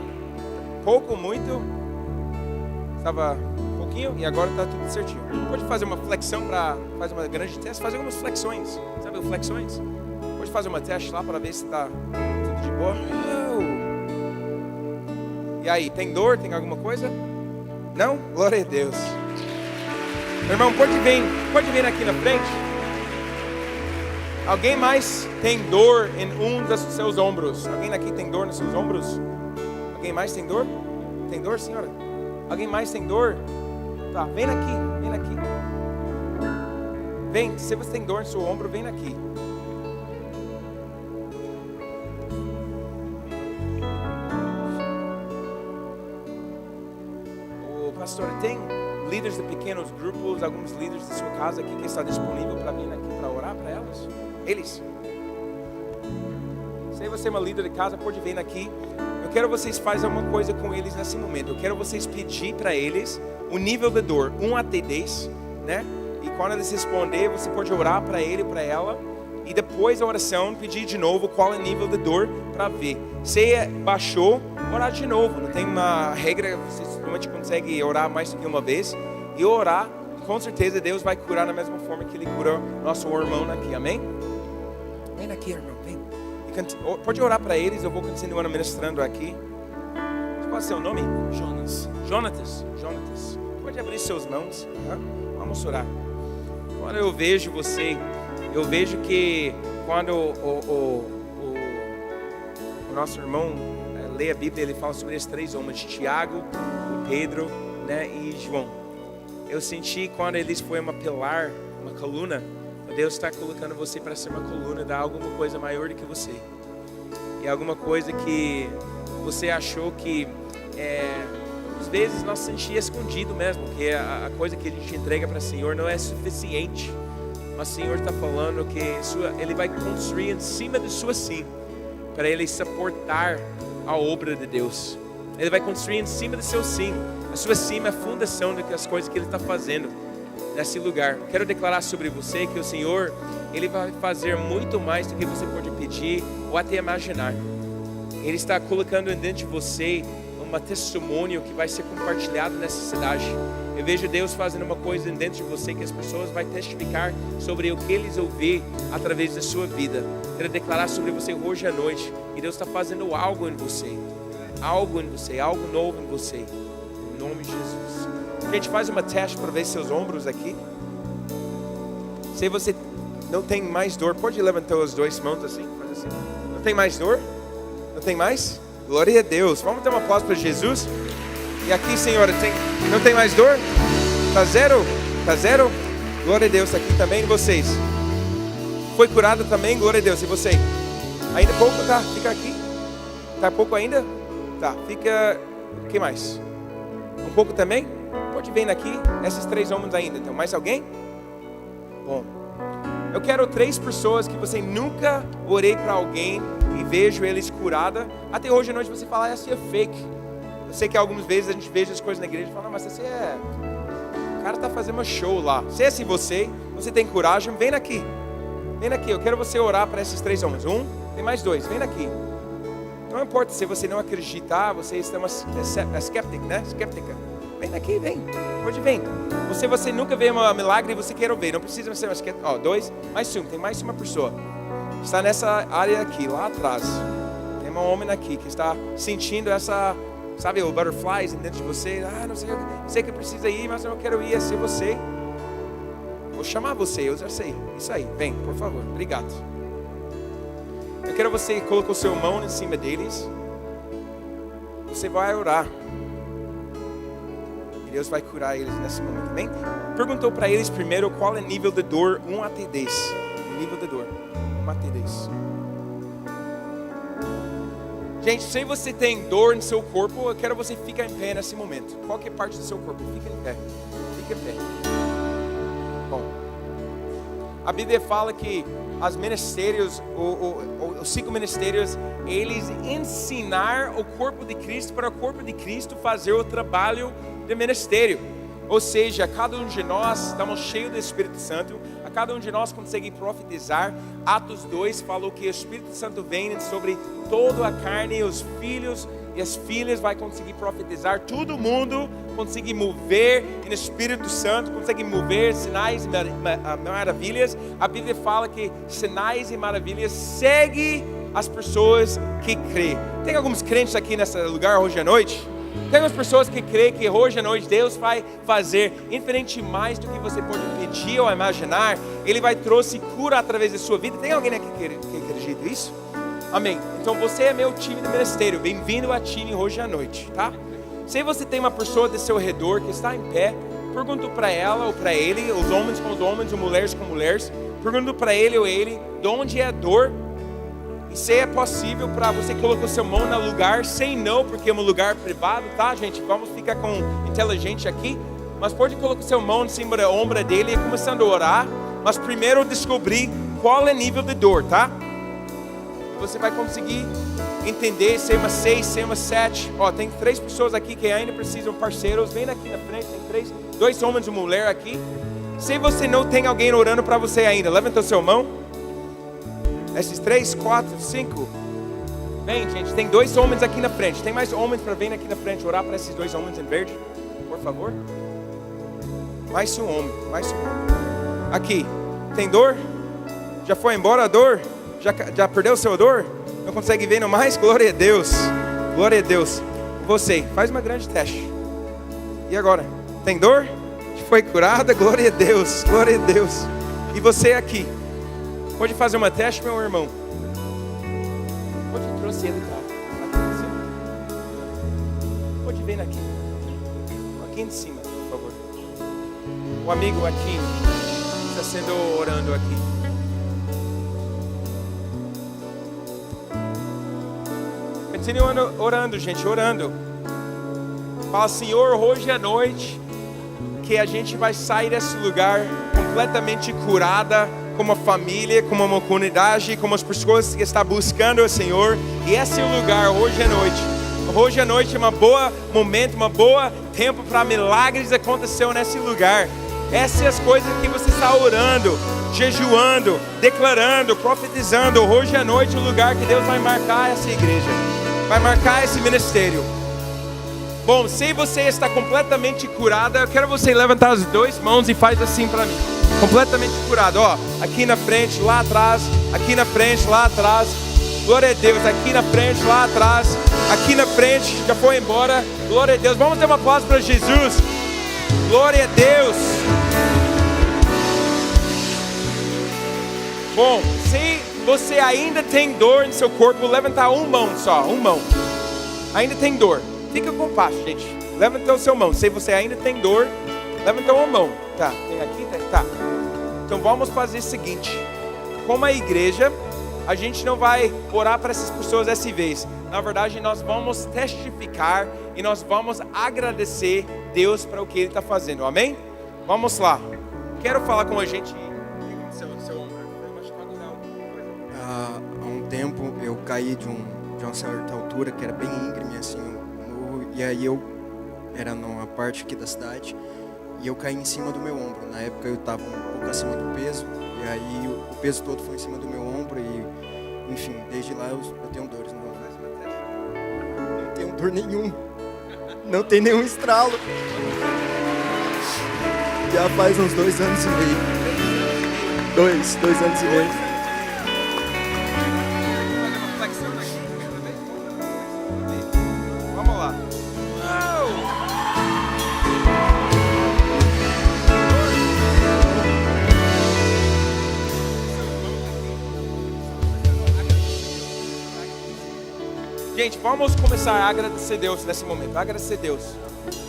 pouco, muito, estava um pouquinho e agora está tudo certinho. Pode fazer uma flexão para fazer uma grande teste, fazer algumas flexões, sabe flexões? Pode fazer uma teste lá para ver se está tudo de boa. E aí, tem dor? Tem alguma coisa? Não? Glória a Deus. Meu irmão, pode vir aqui na frente. Alguém mais tem dor em um dos seus ombros? Alguém aqui tem dor nos seus ombros? Alguém mais tem dor? Tem dor, senhora? Alguém mais tem dor? Tá, vem aqui. Vem, se você tem dor no seu ombro, vem aqui. Pastor, tem líderes de pequenos grupos, alguns líderes de sua casa aqui que está disponível para vir aqui para orar para elas? Eles? Se você é uma líder de casa, pode vir aqui. Eu quero vocês fazerem uma coisa com eles nesse momento. Eu quero vocês pedir para eles o nível de dor, 1 até 10, né? E quando eles responder, você pode orar para ele, para ela. E depois da oração, pedir de novo qual é o nível de dor para ver. Se baixou, orar de novo. Não tem uma regra, você normalmente consegue orar mais do que uma vez. E orar com certeza Deus vai curar da mesma forma que Ele curou nosso irmão aqui, amém? Vem aqui, irmão, vem. Pode orar para eles, eu vou continuando ministrando aqui. Qual é o seu nome? Jonatas. Pode abrir suas mãos, tá? Vamos orar. Quando eu vejo você, eu vejo que quando o nosso irmão lê a Bíblia, ele fala sobre esses 3 homens, Tiago, o Pedro, né, e João. Eu senti quando eles foram uma pilar, uma coluna, Deus está colocando você para ser uma coluna de alguma coisa maior do que você. E alguma coisa que você achou que, às vezes, nós sentimos escondido mesmo, que a coisa que a gente entrega para o Senhor não é suficiente. Mas o Senhor está falando que Ele vai construir em cima de sua sim, para Ele suportar a obra de Deus. Ele vai construir em cima do seu sim. A sua sim é a fundação das coisas que Ele está fazendo nesse lugar. Quero declarar sobre você que o Senhor, Ele vai fazer muito mais do que você pode pedir ou até imaginar. Ele está colocando dentro de você um testemunho que vai ser compartilhado nessa cidade. Eu vejo Deus fazendo uma coisa dentro de você que as pessoas vão testificar sobre o que eles ouviram através da sua vida. Quero declarar sobre você hoje à noite que Deus está fazendo algo em você, algo novo em você, em nome de Jesus. A gente faz uma teste para ver seus ombros aqui. Se você não tem mais dor, pode levantar as 2 mãos assim, faz assim. Não tem mais dor? Não tem mais? Glória a Deus. Vamos dar um aplauso para Jesus. E aqui, senhora, não tem mais dor? Tá zero? Tá zero? Glória a Deus. Aqui também, e vocês? Foi curada também? Glória a Deus. E você? Ainda pouco? Tá, fica aqui. Tá pouco ainda? Tá, fica... O que mais? Um pouco também? Pode vir aqui. Esses 3 homens ainda. Então, mais alguém? Bom. Eu quero 3 pessoas que você nunca orei para alguém e vejo eles curada. Até hoje à noite você fala, essa é fake. Eu sei que algumas vezes a gente vê as coisas na igreja e fala, não, mas esse é... O cara está fazendo um show lá. Se é assim você tem coragem, vem aqui. Vem aqui, eu quero você orar para esses 3 homens. Tem mais 2, vem aqui. Não importa se você não acreditar, você está uma skeptic, né? Skeptica. Vem aqui, vem. Pode vir. Você nunca vê um milagre e você quer ver. Não precisa ser uma skeptic. 2, mais 1. Tem mais uma pessoa. Está nessa área aqui, lá atrás. Tem um homem aqui que está sentindo essa, sabe, o butterflies dentro de você. Não sei que precisa ir, mas eu não quero ir, é ser você. Vou chamar você, eu já sei. Isso aí, vem, por favor. Obrigado. Eu quero você colocar o seu mão em cima deles. Você vai orar. E Deus vai curar eles nesse momento, amém? Perguntou para eles primeiro qual é o nível de dor 1 até 10. Nível de dor 1 até 10. Gente, se você tem dor no seu corpo, eu quero você ficar em pé nesse momento. Qualquer parte do seu corpo, fica em pé. Fica em pé. Bom, a Bíblia fala que os ministérios, os 5 ministérios, eles ensinar o corpo de Cristo para o corpo de Cristo fazer o trabalho do ministério. Ou seja, cada um de nós estamos cheios do Espírito Santo, a cada um de nós consegue profetizar. Atos 2 falou que o Espírito Santo vem sobre toda a carne, os filhos e as filhas vai conseguir profetizar. Todo mundo consegue mover no Espírito Santo, consegue mover sinais e maravilhas. A Bíblia fala que sinais e maravilhas seguem as pessoas que creem. Tem alguns crentes aqui nesse lugar hoje à noite? Tem algumas pessoas que creem que hoje à noite Deus vai fazer infinitamente mais do que você pode pedir ou imaginar. Ele vai trouxe cura através da sua vida. Tem alguém aqui que acredita nisso? Amém. Então você é meu time de ministério. Bem-vindo a time hoje à noite, tá? Se você tem uma pessoa de seu redor que está em pé, pergunto para ela ou para ele, os homens com os homens, as mulheres com mulheres, pergunto para ele ou ele, de onde é a dor? E se é possível para você colocar o seu mão no lugar, sem não, porque é um lugar privado, tá, gente? Vamos ficar com inteligente aqui. Mas pode colocar o seu mão em cima da ombra dele e começando a orar. Mas primeiro descobrir qual é o nível de dor, tá? Você vai conseguir entender se é uma 6, se é uma 7. Tem 3 pessoas aqui que ainda precisam parceiros. Vem aqui na frente, tem 2 homens e uma mulher aqui. Se você não tem alguém orando para você ainda, levanta a sua mão. Esses 3, 4, 5. Vem, gente, tem 2 homens aqui na frente. Tem mais homens para vir aqui na frente orar para esses 2 homens em verde? Por favor. mais seu ombro, mais seu ombro. Aqui, tem dor? Já foi embora a dor? Já perdeu seu dor? Não consegue ver no mais? Glória a Deus. Glória a Deus. Você, faz uma grande teste. E agora? Tem dor? Foi curada? Glória a Deus. Glória a Deus. E você aqui? Pode fazer uma teste, meu irmão? Pode trouxe ele para pode vir aqui. Aqui em cima, por favor. O amigo aqui está sendo orando aqui. Continuando orando, gente, orando. Fala, Senhor, hoje à noite, que a gente vai sair desse lugar completamente curada, como uma família, como uma comunidade, como as pessoas que estão buscando o Senhor. E esse é o lugar hoje à noite. Hoje à noite é uma boa momento, uma boa tempo para milagres acontecer nesse lugar. Essas são as coisas que você está orando, jejuando, declarando, profetizando. Hoje à noite é o lugar que Deus vai marcar essa igreja, vai marcar esse ministério. Bom, se você está completamente curada, eu quero você levantar as duas mãos e faz assim para mim. Completamente curado, ó, aqui na frente, lá atrás, aqui na frente, lá atrás. Glória a Deus, aqui na frente, lá atrás, aqui na frente, já foi embora. Glória a Deus. Vamos dar uma aplauso para Jesus. Glória a Deus. Bom, se você ainda tem dor no seu corpo, vou levantar uma mão só, uma mão. Ainda tem dor. Fica com paz, gente. Levanta o seu mão. Se você ainda tem dor, levanta uma mão. Tá, tem aqui? Tá. Então vamos fazer o seguinte. Como a igreja, a gente não vai orar para essas pessoas dessa vez. Na verdade, nós vamos testificar e nós vamos agradecer Deus para o que Ele está fazendo. Amém? Vamos lá. Quero falar com a gente. Seu ombro. Há um tempo eu caí de uma certa altura que era bem íngreme assim. E aí eu era numa parte aqui da cidade e eu caí em cima do meu ombro. Na época eu estava um pouco acima do peso e aí o peso todo foi em cima do meu ombro e, enfim, desde lá eu tenho dores no ombro. Não tenho dor nenhuma, não tem nenhum estralo. Já faz uns 2 anos e meio. 2 anos e meio. Gente, vamos começar a agradecer Deus nesse momento. Agradecer Deus.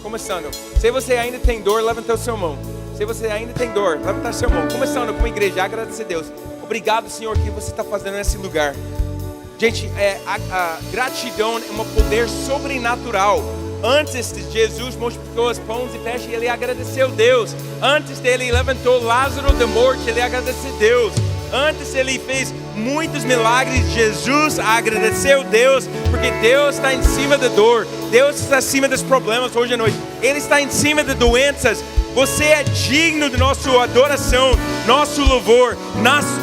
Começando. Se você ainda tem dor, levanta o seu mão. Se você ainda tem dor, levanta o seu mão. Começando com a igreja, agradecer Deus. Obrigado, Senhor, que você está fazendo nesse lugar. Gente, a gratidão é um poder sobrenatural. Antes de Jesus multiplicou os pães e peixes, ele agradeceu a Deus. Antes dele levantou Lázaro da morte, ele agradeceu a Deus. Antes ele fez muitos milagres, Jesus agradeceu a Deus, porque Deus está em cima da dor, Deus está acima dos problemas hoje à noite, Ele está em cima das doenças. Você é digno de nossa adoração, nosso louvor,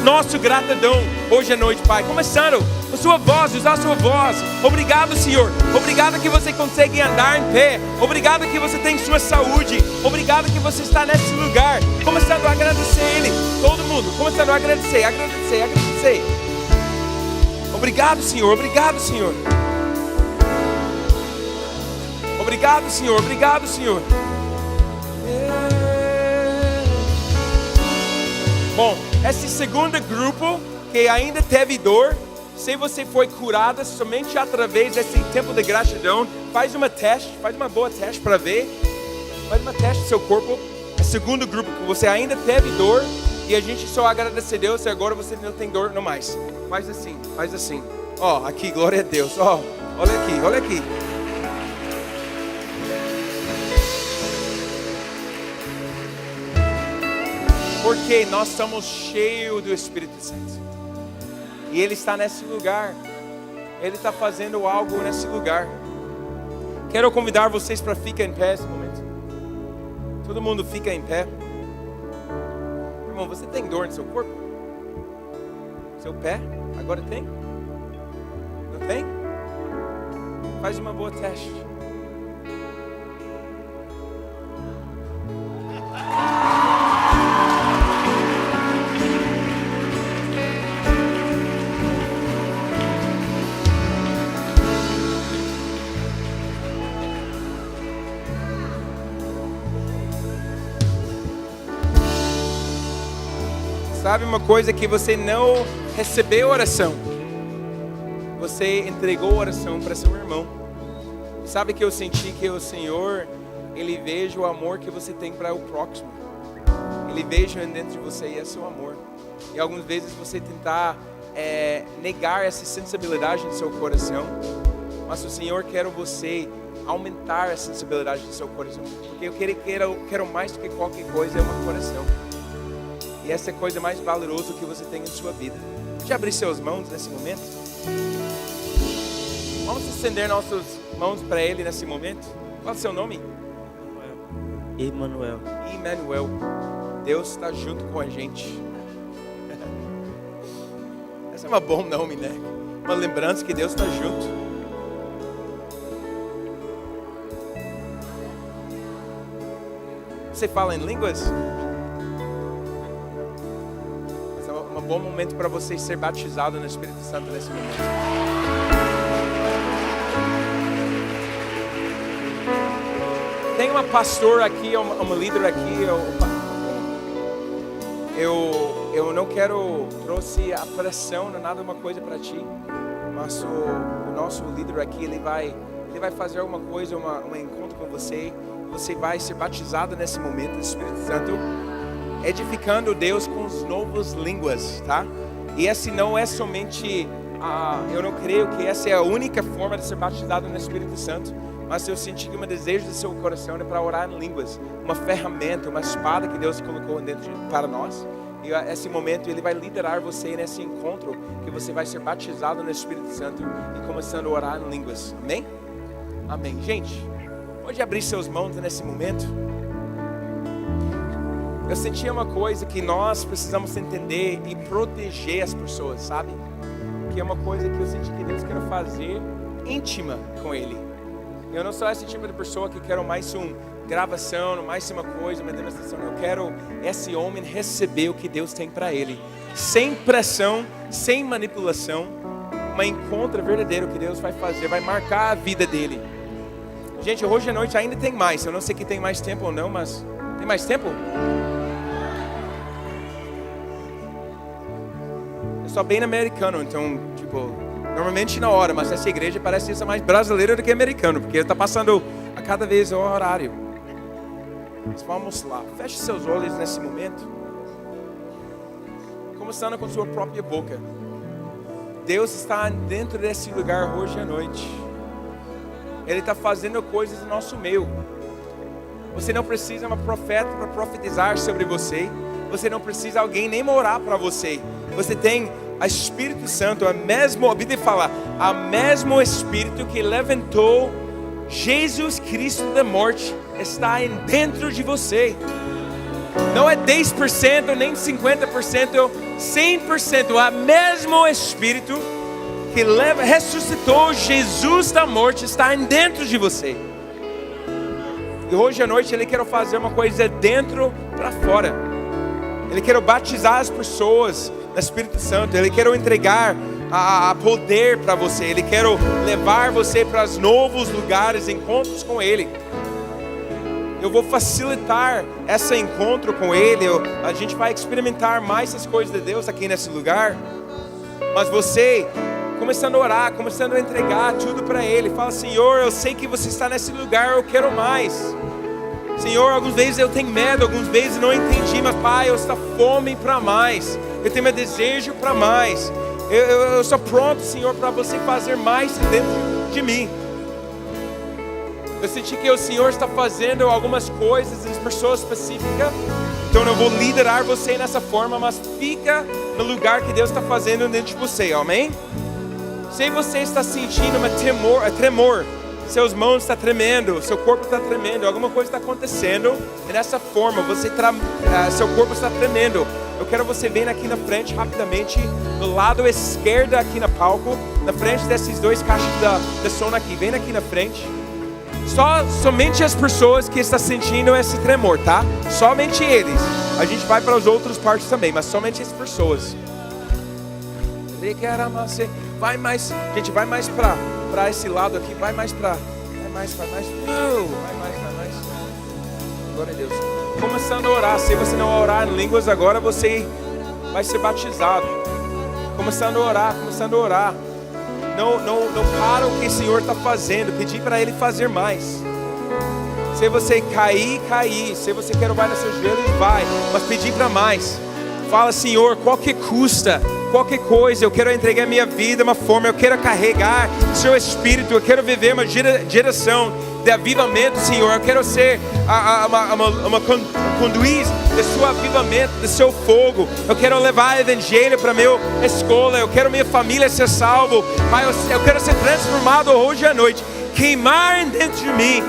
nossa gratidão hoje à noite, Pai. Começando a sua voz, usar a sua voz. Obrigado, Senhor. Obrigado que você consegue andar em pé. Obrigado que você tem sua saúde. Obrigado que você está nesse lugar. Começando a agradecer Ele. Todo mundo, começando a agradecer. Obrigado, Senhor. Obrigado, Senhor. Obrigado, Senhor. Obrigado, Senhor. Bom, esse segundo grupo que ainda teve dor, se você foi curada somente através desse tempo de gratidão, faz uma boa teste para ver, faz uma teste do seu corpo. É o segundo grupo que você ainda teve dor e a gente só agradece a Deus e agora você não tem dor não mais. Faz assim. Ó, aqui, glória a Deus. Ó, olha aqui. Porque nós somos cheios do Espírito Santo. E Ele está nesse lugar. Ele está fazendo algo nesse lugar. Quero convidar vocês para ficar em pé nesse momento. Todo mundo fica em pé. Irmão, você tem dor no seu corpo? Seu pé? Agora tem? Não tem? Faz uma boa teste. Sabe uma coisa que você não recebeu oração? Você entregou a oração para seu irmão. Sabe que eu senti que o Senhor, Ele veja o amor que você tem para o próximo. Ele veja dentro de você e é seu amor. E algumas vezes você tentar negar essa sensibilidade no seu coração. Mas o Senhor quer você aumentar a sensibilidade do seu coração. Porque eu quero mais do que qualquer coisa é o meu coração. E essa é a coisa mais valorosa que você tem em sua vida. Pode abrir suas mãos nesse momento? Vamos estender nossas mãos para Ele nesse momento. Qual é o seu nome? Emmanuel. Emmanuel. Deus está junto com a gente. Esse é um bom nome, né? Uma lembrança que Deus está junto. Você fala em línguas? Esse é um bom momento para você ser batizado no Espírito Santo nesse momento. Tem uma pastora aqui, uma líder aqui. Eu não quero trouxe a pressão, não é nada uma coisa para ti. Mas o nosso líder aqui, ele vai fazer alguma coisa, um encontro com você. Você vai ser batizado nesse momento do Espírito Santo, edificando Deus com as novas línguas, tá? E esse não é somente, eu não creio que essa é a única forma de ser batizado no Espírito Santo, mas eu senti que um desejo do seu coração é para orar em línguas, uma ferramenta, uma espada que Deus colocou dentro para nós. E esse momento Ele vai liderar você nesse encontro, que você vai ser batizado no Espírito Santo e começando a orar em línguas. Amém? Amém. Gente, pode abrir seus mãos nesse momento. Eu senti uma coisa que nós precisamos entender e proteger as pessoas, sabe? Que é uma coisa que eu senti que Deus quer fazer íntima com Ele. Eu não sou esse tipo de pessoa que quero mais uma gravação, mais uma coisa, uma demonstração. Eu quero esse homem receber o que Deus tem para ele, sem pressão, sem manipulação. Um encontro verdadeiro que Deus vai fazer, vai marcar a vida dele. Gente, hoje à noite ainda tem mais. Eu não sei se tem mais tempo ou não, mas tem mais tempo? Eu sou bem americano, então, normalmente na hora, mas essa igreja parece ser mais brasileira do que americano, porque está passando a cada vez o horário. Mas vamos lá, feche seus olhos nesse momento, começando com sua própria boca. Deus está dentro desse lugar hoje à noite. Ele está fazendo coisas no nosso meio. Você não precisa de uma profeta para profetizar sobre você. Você não precisa de alguém nem orar para você. Você tem o Espírito Santo, a Bíblia fala, a mesmo Espírito que levantou Jesus Cristo da morte está dentro de você. Não é 10%, nem 50%, 100%. O mesmo Espírito que ressuscitou Jesus da morte está dentro de você. E hoje à noite Ele quer fazer uma coisa dentro para fora. Ele quer batizar as pessoas no Espírito Santo. Ele quer entregar a poder para você. Ele quer levar você para os novos lugares, encontros com Ele. Eu vou facilitar esse encontro com Ele. A gente vai experimentar mais as coisas de Deus aqui nesse lugar. Mas você, começando a orar, começando a entregar tudo para Ele. Fala, Senhor, eu sei que você está nesse lugar, eu quero mais. Senhor, algumas vezes eu tenho medo, algumas vezes não entendi, mas Pai, eu estou fome para mais. Eu tenho meu desejo para mais. Eu sou pronto, Senhor, para você fazer mais dentro de mim. Eu senti que o Senhor está fazendo algumas coisas em pessoas específicas. Então eu vou liderar você nessa forma, mas fica no lugar que Deus está fazendo dentro de você, amém? Se você está sentindo um tremor, seus mãos estão tremendo, seu corpo está tremendo, alguma coisa está acontecendo, e nessa forma, seu corpo está tremendo. Eu quero você vir aqui na frente rapidamente, do lado esquerdo aqui no palco, na frente desses dois caixas de som aqui. Vem aqui na frente. Somente as pessoas que estão sentindo esse tremor, tá? Somente eles. A gente vai para as outras partes também, mas somente as pessoas. Vai mais, gente, vai mais para esse lado aqui, vai mais. Vai mais. Glória a Deus. Começando a orar. Se você não orar em línguas agora, você vai ser batizado. Começando a orar, começando a orar. Não para o que o Senhor está fazendo. Pedir para Ele fazer mais. Se você cair. Se você quer vai nos seus joelhos, vai. Mas pedir para mais. Fala, Senhor, qual que custa, qualquer coisa, eu quero entregar minha vida de uma forma, eu quero carregar seu Espírito, eu quero viver uma geração de avivamento, Senhor. Eu quero ser uma conduíz de seu avivamento, de seu fogo. Eu quero levar o evangelho para minha escola, eu quero minha família ser salvo. Pai, eu quero ser transformado hoje à noite. Queimar dentro de mim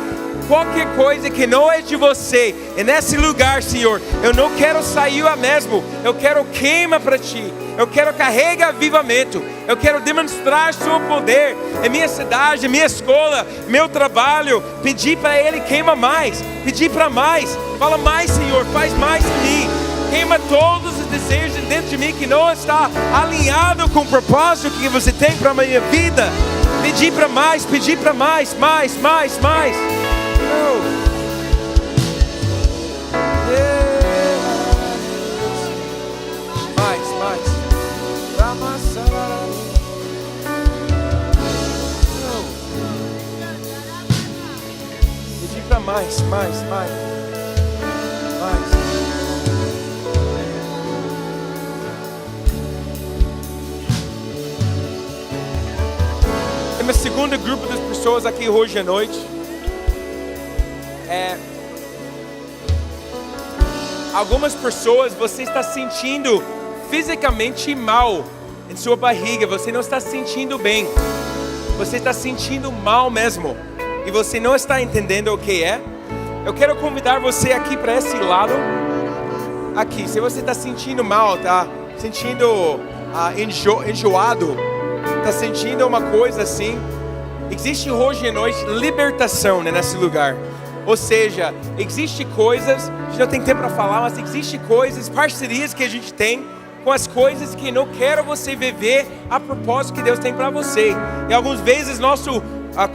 qualquer coisa que não é de você. E nesse lugar, Senhor, eu não quero sair eu mesmo. Eu quero queima para Ti. Eu quero carregar avivamento. Eu quero demonstrar seu poder em minha cidade, em minha escola, meu trabalho. Pedir para Ele, queima mais. Pedir para mais. Fala mais, Senhor, faz mais em mim. Queima todos os desejos dentro de mim que não está alinhado com o propósito que você tem para a minha vida. Pedir para mais, mais. Pedir para mais. Tem um segundo grupo de pessoas aqui hoje à noite. Algumas pessoas você está sentindo fisicamente mal em sua barriga, você não está se sentindo bem, você está sentindo mal mesmo e você não está entendendo o que é. Eu quero convidar você aqui para esse lado aqui. Se você está sentindo mal, tá sentindo enjoado, está sentindo uma coisa assim, existe hoje à noite libertação, né, nesse lugar. Ou seja, existe coisas, a gente não tem tempo para falar, mas existe coisas, parcerias que a gente tem com as coisas que não quero você viver a propósito que Deus tem para você. E algumas vezes nosso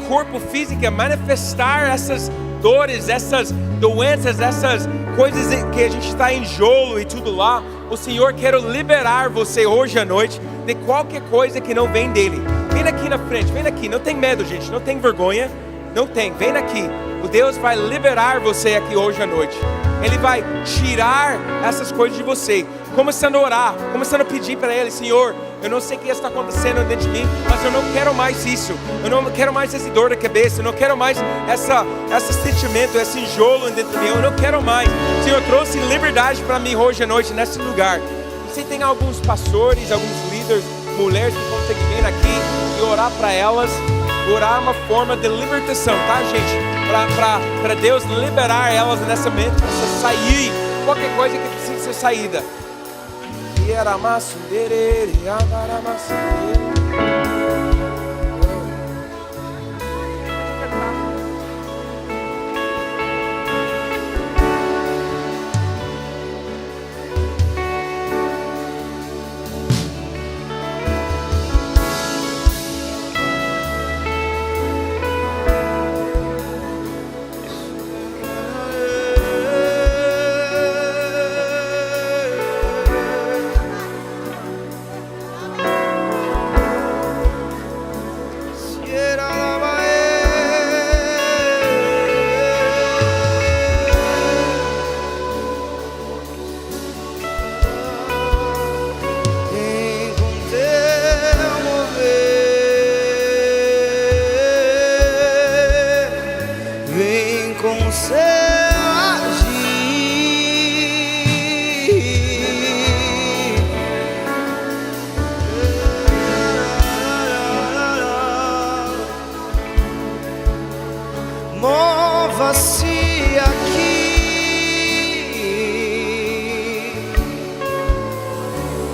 corpo físico manifestar essas dores, essas doenças, essas coisas que a gente está em enjoo e tudo lá. O Senhor quer liberar você hoje à noite de qualquer coisa que não vem dele. Vem aqui na frente, vem aqui, não tem medo, gente, não tem vergonha, não tem, vem aqui. O Deus vai liberar você aqui hoje à noite. Ele vai tirar essas coisas de você. Começando a orar, começando a pedir para Ele, Senhor, eu não sei o que está acontecendo dentro de mim, mas eu não quero mais isso. Eu não quero mais essa dor da cabeça. Eu não quero mais esse sentimento, esse enjoo dentro de mim. Eu não quero mais. Senhor, trouxe liberdade para mim hoje à noite nesse lugar. E se tem alguns pastores, alguns líderes, mulheres que vão ter que vir aqui e orar para elas. Orar uma forma de libertação, tá, gente? Para Deus liberar elas nessa mente, para sair qualquer coisa que precisa ser saída. E era mova-se aqui.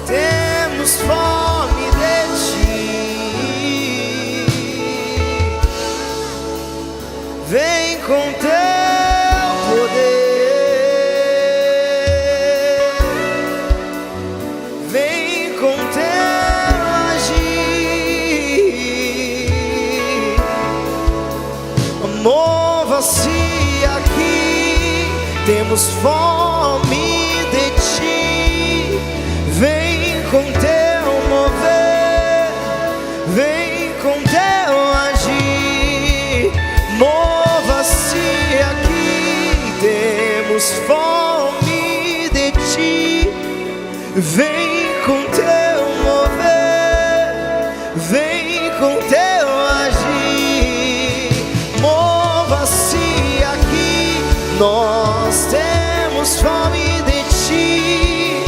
Temos fome de Ti. Vem com Teu poder. Vem com Teu agir. Mova-se aqui, temos fome de Ti. Vem vem com teu agir, mova-se aqui, temos fome de ti. Vem com teu mover, vem com teu agir, mova-se aqui, nós temos fome de ti.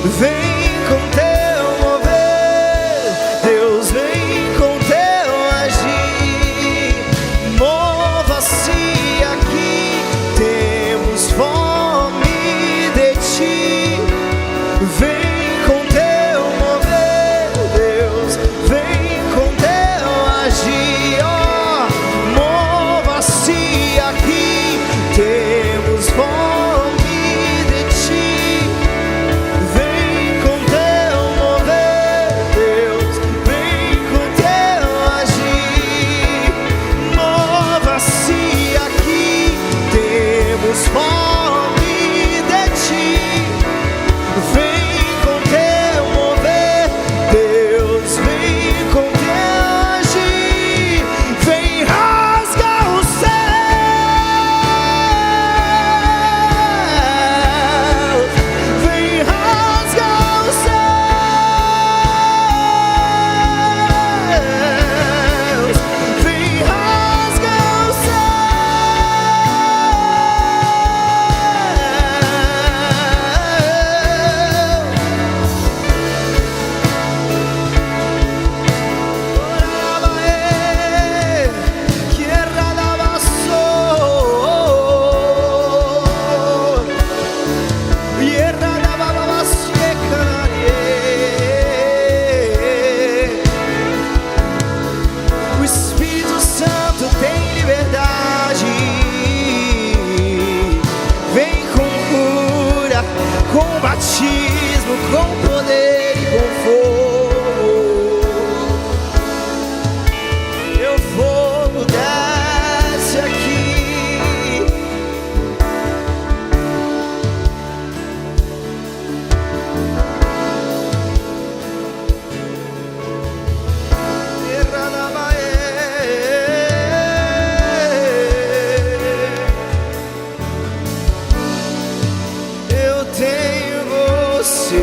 Vem com teu mover, Deus vem com teu agir, mova-se aqui, temos fome de ti. Vem com teu mover, Deus, vem com teu agir, oh, mova-se aqui, temos fome de ti. Vem com teu mover, Deus, vem com teu agir, mova-se aqui, temos fome de ti. Vem com teu mover, Deus, vem com teu agir, vem rasga o céu, vem rasga o céu, vem rasga o céu. O Espírito Santo tem liberdade, vem com cura, com batismo, com poder e com fogo. Teu fogo desce aqui. Eu tenho você,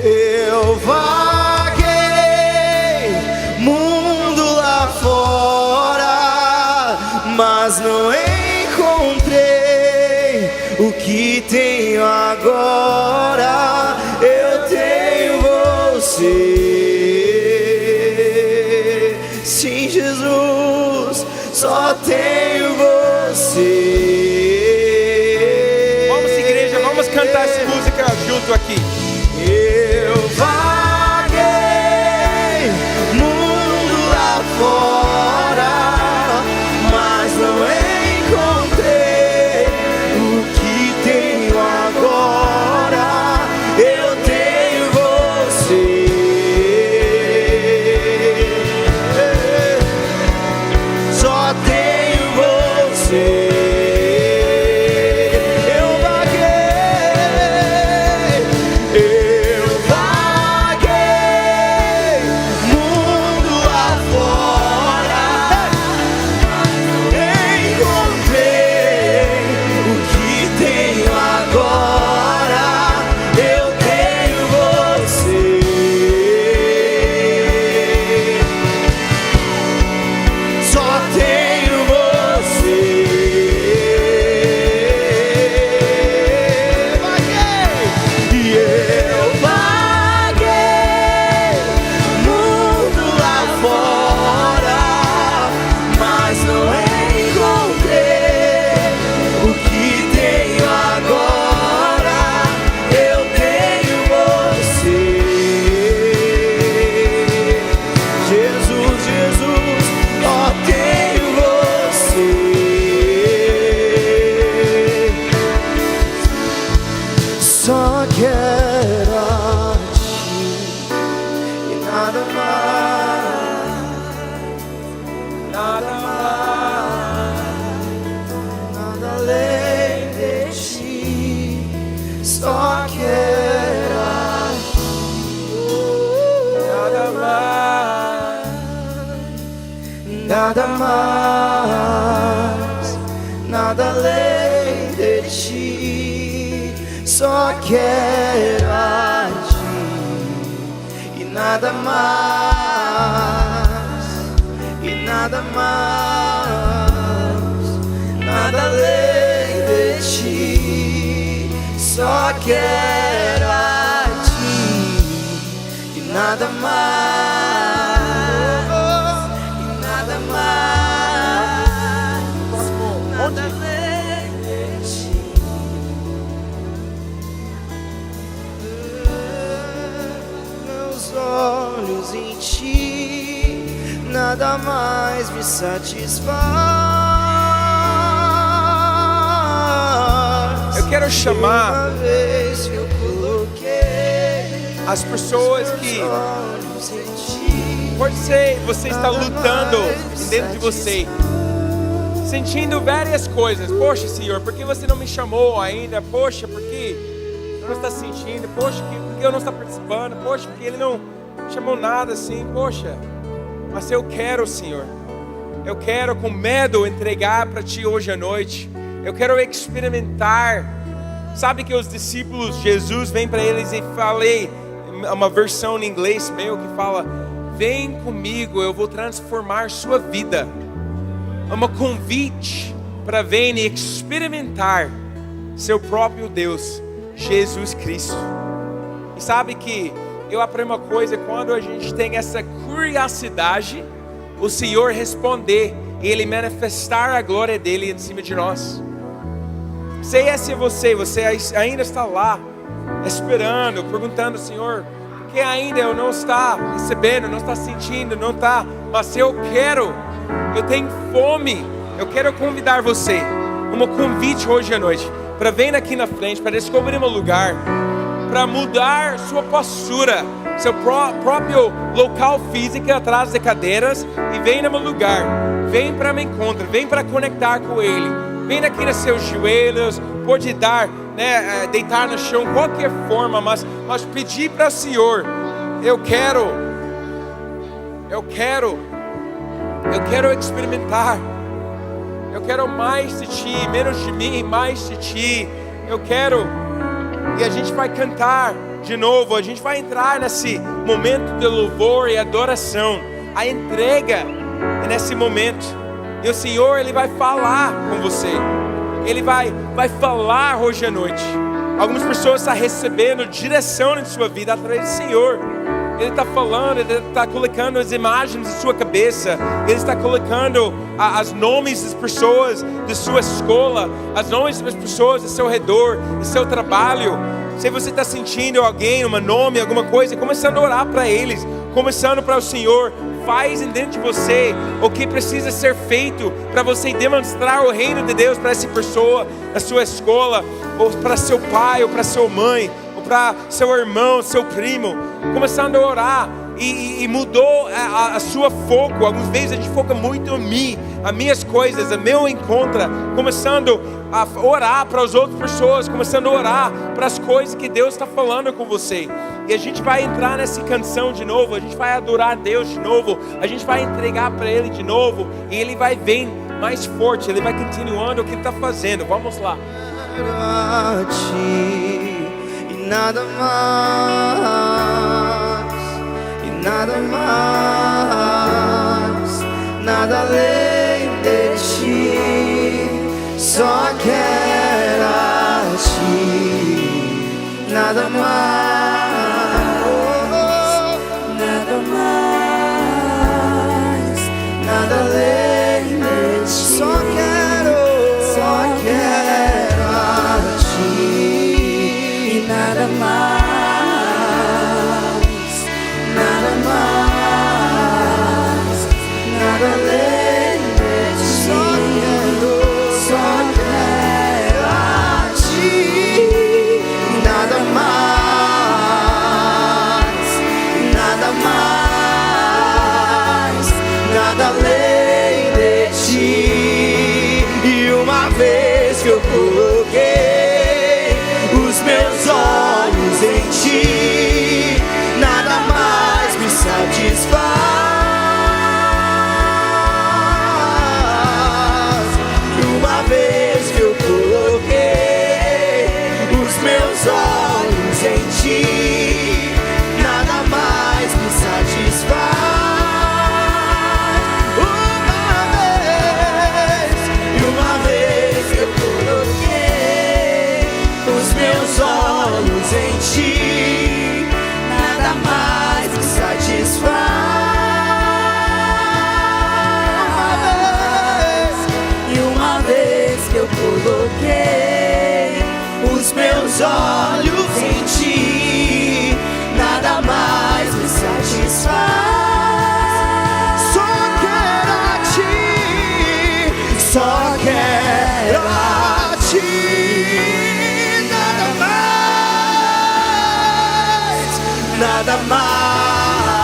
eu vaguei mundo lá fora, mas não encontrei o que tenho agora. Eu tenho você, sim, Jesus, só tenho você. Vamos, igreja, vamos cantar essa música junto aqui. Eu vaguei mundo lá fora, mas não encontrei o que tenho agora. Eu tenho você, só tenho você. Eu vaguei nada mais, nada além de ti. Só quero a ti e nada mais, e nada mais, nada além de ti. Só quero a ti e nada mais, e nada mais, nada além de ti. Meus olhos em ti, nada mais me satisfaz. Eu quero chamar Uma vez que eu coloquei as pessoas que olhos em ti, pode ser você está lutando dentro de você, sentindo várias coisas. Poxa, Senhor, por que você não me chamou ainda? Poxa, por que eu não está sentindo? Poxa, por que eu não está participando? Poxa, porque Ele não chamou nada assim? Poxa, mas eu quero, Senhor, eu quero com medo entregar para Ti hoje à noite. Eu quero experimentar. Sabe que os discípulos, Jesus vem para eles e falei, uma versão em inglês meu que fala: vem comigo, eu vou transformar sua vida. É um convite para vir e experimentar seu próprio Deus, Jesus Cristo. E sabe que eu aprendi uma coisa: quando a gente tem essa curiosidade, o Senhor responder e Ele manifestar a glória dEle em cima de nós. Sei se você ainda está lá, esperando, perguntando: Senhor, por que ainda eu não está recebendo, não está sentindo, não está? Mas eu tenho fome. Eu quero convidar você, um convite hoje à noite, para vir aqui na frente, para descobrir um lugar, para mudar sua postura, seu próprio local físico atrás de cadeiras, e vem num lugar, vem para me encontrar, vem para conectar com Ele. Vem aqui nos seus joelhos, pode dar, deitar no chão, qualquer forma, mas pedir para o Senhor: eu quero experimentar, eu quero mais de Ti, menos de mim, mais de Ti, eu quero. E a gente vai cantar de novo, a gente vai entrar nesse momento de louvor e adoração, a entrega nesse momento. E o Senhor, Ele vai falar com você. Ele vai falar hoje à noite. Algumas pessoas estão recebendo direção em sua vida através do Senhor. Ele está falando, Ele está colocando as imagens em sua cabeça. Ele está colocando os nomes das pessoas da sua escola, os nomes das pessoas ao seu redor, do seu trabalho. Se você está sentindo alguém, um nome, alguma coisa, começando a orar para eles, começando para o Senhor. Faz dentro de você o que precisa ser feito para você demonstrar o reino de Deus para essa pessoa, na sua escola, ou para seu pai, ou para sua mãe, ou para seu irmão, seu primo. Começando a orar e mudou a sua foco. Algumas vezes a gente foca muito em mim, as minhas coisas, o meu encontro. Começando a orar para as outras pessoas, começando a orar para as coisas que Deus está falando com você. E a gente vai entrar nessa canção de novo, a gente vai adorar Deus de novo, a gente vai entregar para Ele de novo, e Ele vai vir mais forte, Ele vai continuando o que Ele está fazendo. Vamos lá. a Ti e nada mais, e nada mais, nada além de Ti. Só quero a Ti, nada mais. Nada além de Ti. Só quero a Ti e nada mais, nada mais, nada além de Ti. Só quero a Ti e nada mais, nada mais, nada além de Ti. E uma vez que eu coloquei os meus olhos em Ti, nada mais me satisfaz. nada mais,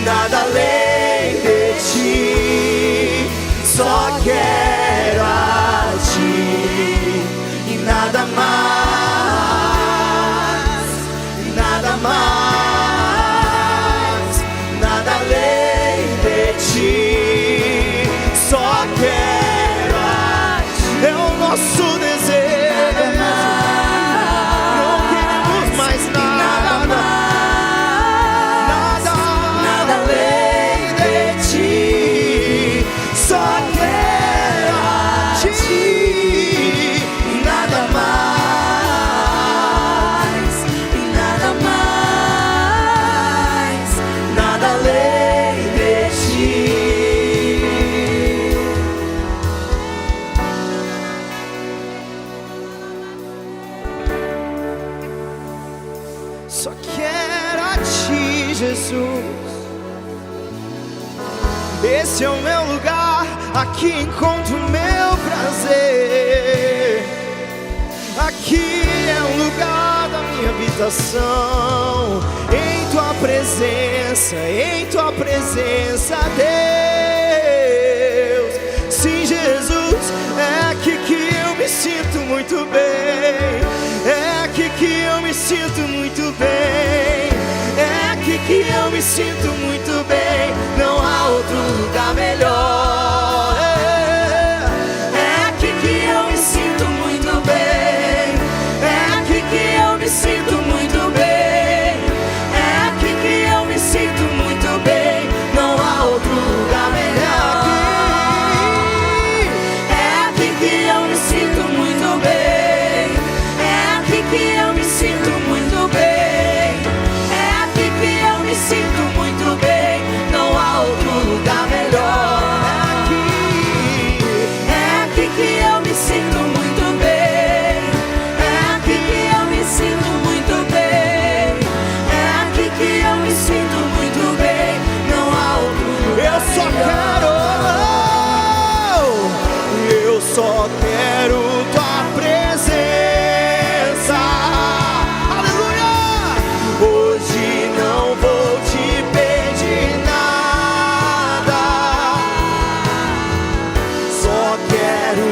nada além de ti. Só quero a ti e nada mais, nada mais, nada além de ti. Só quero a ti. É o nosso desejo. Não queremos mais nada, nada além de ti. Só quero a ti e nada mais, nada além de ti. Só quero a ti, Jesus. Esse é o meu lugar, aqui encontro o meu prazer. Aqui é o lugar da minha habitação. Em tua presença, Deus. Sim, Jesus, é aqui que eu me sinto muito bem. É aqui que eu me sinto muito bem. É aqui que eu me sinto muito bem. Não há outro lugar melhor. É aqui que eu me sinto muito bem. É aqui que eu me sinto muito bem. É aqui que eu me sinto muito bem. Não há outro lugar melhor. É aqui que eu me sinto muito bem. É aqui que eu me sinto muito bem. É aqui que eu me sinto muito bem. Não há outro lugar melhor. É aqui que eu me sinto muito bem. É aqui que eu me sinto muito bem. É aqui que eu me sinto muito bem. Não há outro lugar. Eu só quero tua presença. Aleluia! Hoje não vou te pedir nada. Só quero